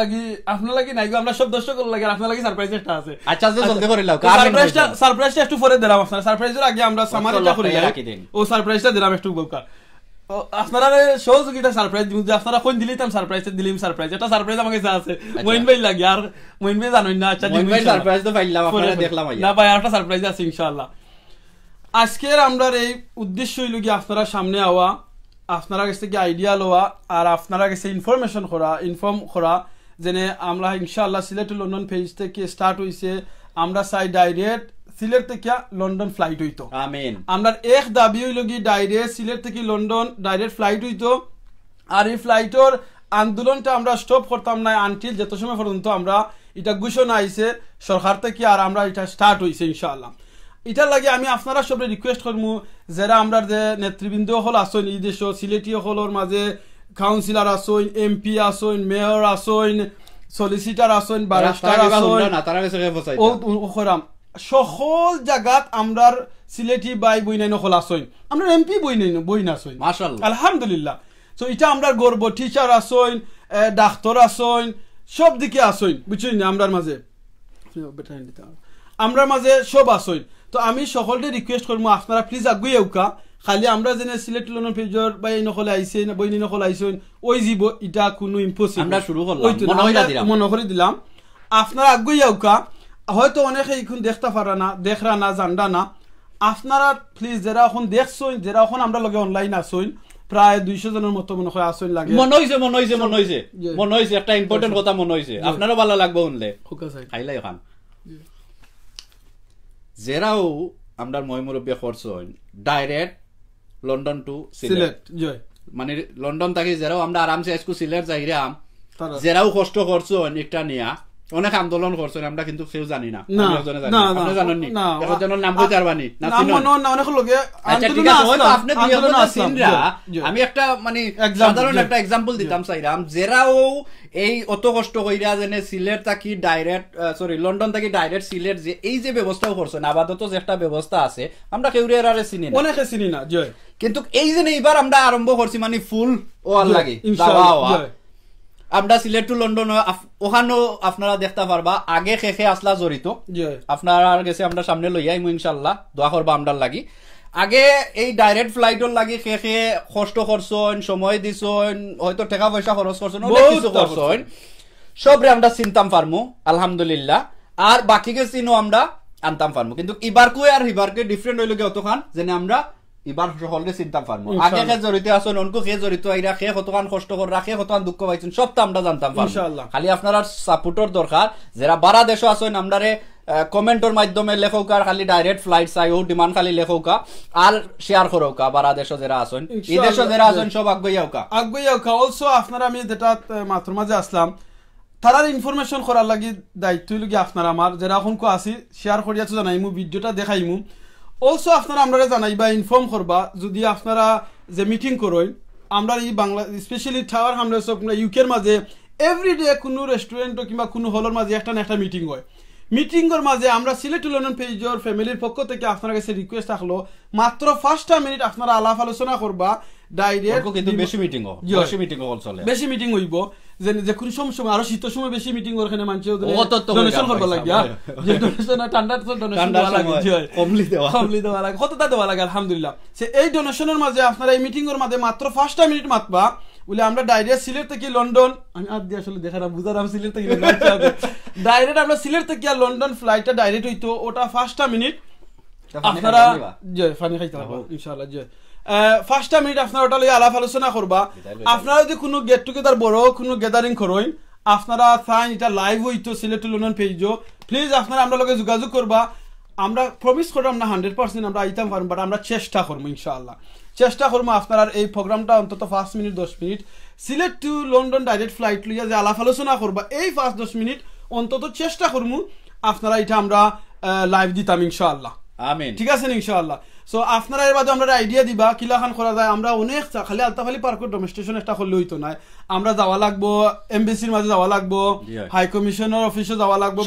লাগি না ইগো আমরা সব দর্শকদের লাগি আপনার লাগি সারপ্রাইজ একটা আছে আচ্ছা জলদি করে লাও সারপ্রাইজটা একটু পরে দিলাম আপনারা সারপ্রাইজের আগে আমরা সামারিটা করে রাখি দিন ও সারপ্রাইজটা দিলাম একটু বউকা আপনারা সহযোগিতা সারপ্রাইজ দিন আপনারা কোন দিলিতাম সারপ্রাইজ দিলিম সারপ্রাইজ এটা সারপ্রাইজ আমাকে আছে মইন ভাই লাগি আর মইন ভাই জানেন না আচ্ছা মইন ভাই সারপ্রাইজ তো পাইলাম আপনারা দেখলাম না ভাই আরেকটা সারপ্রাইজ আছে ইনশাআল্লাহ আজকের আমরা এই উদ্দেশ্য হইল কি আপনারা সামনে আওয়া আপনারা কাছ থেকে আইডিয়া লওয়া আর আপনারা কাছে ইনফরমেশন ইনফর্ম করা যেনে আমরা ইনশাআল্লাহ সিলেট টু লন্ডন পেজ থেকে স্টার্ট হইছে আমরা চাই ডাইরেক্ট সিলেট থেকে লন্ডন ফ্লাইট হইতো আমিন আমরা এক দাবি হইল কি ডাইরেক্ট সিলেট থেকে লন্ডন ডাইরেক্ট ফ্লাইট হইতো আর এই ফ্লাইটের আন্দোলনটা আমরা স্টপ করতাম না আনটিল যত সময় পর্যন্ত আমরা এটা ঘোষণা আইছে সরকার থেকে আর আমরা এটা স্টার্ট হইছে ইনশাআল্লাহ এটার লাগে আমি আপনারা সবরে রিকোয়েস্ট করবো যারা আমরা যে নেতৃবৃন্দ হল আসেন এই দেশ সিলেটি হলর মাঝে কাউন্সিলর আসেন এমপি আসেন মেয়র আসেন সলিসিটার আসেন ব্যারিস্টার আসেন সকল জায়গাত আমরার সিলেটি বাই বইনাই নকল আসেন আমরা এমপি বইনা আসেন মাশাআল্লাহ আলহামদুলিল্লাহ সো এটা আমরা গর্ব টিচার আসেন ডাক্তার আসেন সব দিকে আসেন বুঝছেন আমরার মাঝে আমরার মাঝে সব আসেন তো আমি সকলকে রিকোয়েস্ট করবো আপনারা প্লিজ আগুয়ে উকা খালি আমরা যেনে সিলেট লন্ডন পেজর বা এই নকলে আইছে না বইনি নকল আইছেন ওই জীব এটা কোনো ইম্পসিবল আমরা শুরু করলাম মনে করে দিলাম আপনারা আগুয়ে উকা হয়তো অনেকে এখন দেখতে পারা না দেখরা না জানরা না আপনারা প্লিজ যারা এখন দেখছেন যারা এখন আমরা লগে অনলাইন আসেন প্রায় 200 জনের মতো মনে হয় আসেন লাগে মনে হইছে একটা ইম্পর্টেন্ট কথা মনে হইছে আপনারও ভালো লাগবে শুনলে খাইলাই ওখান খুকা সাহেব ইনশাআল্লাহ আপনারা যারাও যাইবা দেখবা আমের আমিনুর ভাই কাছে অনেক জিনিস শুনছি সিলেটের তারিফ বুঝনা মনটা পড়ে গেছে আমি তো যাইতা রে না আমি বেটা ইলিগাল মানুষ খুকা সাহেব খাইলাই ওখান যেরাও আমরা মহিমুরব্বী খরচ হইন ডাইরেক্ট লন্ডন টু সিলেট মানে লন্ডন থাকি যেরাও আমরা আরামসে আজকু সিলেট যাইরাম যেরাও কষ্ট করছো একটা নিয়া অনেক আন্দোলন করছেন আমরা কিন্তু কেউ জানি না আমি একটা মানে সাধারণ একটা এক্সাম্পল দিতাম চাইরাম যেরাও এই অত কষ্ট কইরা যেনে সিলেট থাকি ডাইরেক্ট লন্ডন থাকি ডাইরেক্ট সিলেট যে এই যে ব্যবস্থাও করছেন আপাতত যে একটা ব্যবস্থা আছে আমরা কেউ চিনি না অনেকে চিনি না কিন্তু এই যে এইবার আমরা আরম্ভ করছি মানে ফুল ওয়াল লাগে আমরা সিলেট টু লন্ডন ওখানেও আপনারা দেখতে পারবা আগে খেখে আসলা জড়িত আপনার গেছে আমরা সামনে লই আইমু ইনশাল্লাহ দোয়া করবা আমরার লাগি আগে এই ডাইরেক্ট ফ্লাইটর লাগি খেখে কষ্ট করছেন সময় দিছেন হয়তো টাকা পয়সা খরচ করছেন অনেক কিছু করছেন সবরে আমরা চিনতাম পারমু আলহামদুলিল্লাহ আর বাকিকে চিনো আমরা আনতাম পারমু কিন্তু ইবারকু আর হিবারকে ডিফারেন্ট হইল গে অতখান যেন আমরা এবার সকলকে চিন্তা পারবো আগে কে জড়িত আছেন অনকো কে জড়িত আইরা কে কতখান কষ্ট করে রাখে কতখান দুঃখ পাইছেন সব তো আমরা জানতাম ইনশাআল্লাহ খালি আপনারা সাপোর্টর দরকার যারা বারা দেশে আছেন আমরারে কমেন্টর মাধ্যমে লেখৌকা খালি ডাইরেক্ট ফ্লাইট চাইও ডিমান্ড খালি লেখৌকা আর শেয়ার করৌকা বারা দেশে যারা আছেন এই দেশে যারা আছেন সব আগুইয়াওকা অলসো আপনারা আমি যেটা মাত্র মাঝে আসলাম তারার ইনফরমেশন করার লাগি দায়িত্ব লাগি আপনারা আমার যারা এখন কো আসি শেয়ার করিয়া তো জানাইমু ভিডিওটা দেখাইমু অলসো আপনারা আমরা জানাইবা ইনফর্ম করবা যদি আপনারা যে মিটিং করেন আমরা এই বাংলা স্পেশালি টাওয়ার হামলে সব ইউকের মাঝে এভরিডে কোনো রেস্টুরেন্ট কিংবা কোনো হলের মাঝে একটা না একটা মিটিং হয় মিটিংয়ের মাঝে আমরা সিলেট টু লন্ডন পেজর ফ্যামিলির পক্ষ থেকে আপনার কাছে রিকোয়েস্ট থাকলো মাত্র 5টা মিনিট আপনারা আলাপ আলোচনা করবা ডাইরেক্ট কিন্তু বেশি মিটিং বেশি মিটিং হইব যে কোন সময় আরো শীতের সময় বেশি মিটিং ওখানে মানুষ ডোনেশন করবা লাগে যে ডোনেশন ঠান্ডা ডোনেশন দেওয়া লাগে কমলি দেওয়া লাগে কতটা দেওয়া লাগে আলহামদুলিল্লাহ সে এই ডোনেশনের মাঝে আপনারা এই মিটিং এর মাঝে মাত্র 5টা মিনিট মাতবা বলে আমরা ডাইরেক্ট সিলেট থেকে লন্ডন আমি আর দিয়ে আসলে দেখা না বুঝারাম সিলেট থেকে ডাইরেক্ট আমরা সিলেট থেকে লন্ডন ফ্লাইটটা ডাইরেক্ট হইতো ওটা 5টা মিনিট আপনারা যে ফানি খাইতে পারবো ইনশাআল্লাহ যে 5টা মিনিট আপনারা ওটা লই আলাপ আলোচনা করবা আপনারা যদি কোনো গেট টুগেদার বড় কোনো গ্যাদারিং করেন আপনারা চান এটা লাইভ হইতো সিলেট টু লন্ডন পেজও প্লিজ আপনারা আমরা লগে যোগাযোগ করবা আমরা প্রমিস করলাম না 100% আমরা আইতাম পারবো বাট আমরা চেষ্টা করবো ইনশাআল্লাহ চেষ্টা করবো আপনারা এই প্রোগ্রামটা অন্তত 5 minute 10 minute Sylhet to London direct flight লইয়া যে আলাপ আলোচনা করবা এই 5-10 মিনিট অন্তত চেষ্টা করবো আপনারা এটা আমরা লাইভ দিতাম ইনশাআল্লাহ আমিন ঠিক আছে ইনশাআল্লাহ সো আপনারা এর বাদে আমরা আইডিয়া দিবা কিলাখান করা যায় আমরা অনেক খালি আলতাফালি পার্কের ডেমনস্ট্রেশন একটা করলে হইতো না আমরা যাওয়া লাগবো এমবিসির মাঝে যাওয়া লাগবো হাই কমিশনার অফিসে যাওয়া লাগবো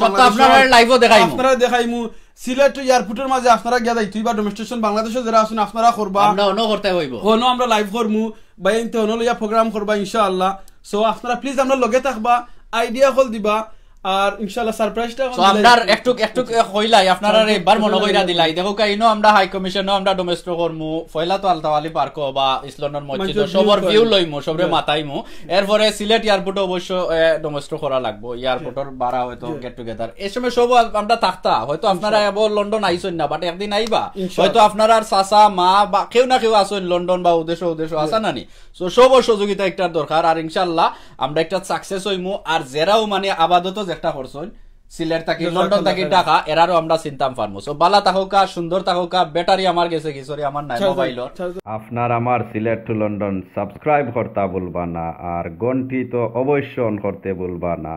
আপনারা দেখাইমু সিলেট এয়ারপোর্টের মাঝে আপনারা গিয়া যাইতো বা ডেমনস্ট্রেশন বাংলাদেশে যারা আছেন আপনারা করবা আমরা লাইভ করমু বা এনতে অন্য লইয়া প্রোগ্রাম করবা ইনশাআল্লাহ সো আপনারা প্লিজ আমরা লগে থাকবা আইডিয়া হল দিবা আর ইনশাআল্লাহ সারপ্রাইজটা আমরা একটু কইলাই আপনারা একবার মনে কইরা দিলাই দেখো কাইনো আমরা হাই কমিশনও আমরা ডোমেস্টো করমু পয়লা তো আলতাওয়ালি পার্ক বা ইসলন্ডন মসজিদ সবার ভিউ লইমু সবরে মাতাইমু এরপরে সিলেট এয়ারপোর্টে অবশ্য ডোমেস্টো করা লাগবো এয়ারপোর্টের বাড়া হয়তো গেট টুগেদার এই সময় সব আমরা থাকতা হয়তো আপনারা এব লন্ডন আইছেন না বাট একদিন আইবা হয়তো আপনারা চাচা মা বা কেউ না কেউ আছেন লন্ডন বা উদ্দেশ্য আসা নানি সো সব সহযোগিতা একটা দরকার আর ইনশাআল্লাহ আমরা একটা সাকসেস হইমু আর যারাও মানে আপাতত একটা করছেন সিলেট থেকে লন্ডন থেকে ঢাকা এরারও আমরা চিন্তাম পারবো সো বালা থাকুকা সুন্দর থাকুকা ব্যাটারি আমার গেছে কি সরি আমার নাই মোবাইল আপনার আমার সিলেট টু লন্ডন সাবস্ক্রাইব করতে ভুলবা না আর ঘন্টি তো অবশ্যই অন করতে ভুলবা না।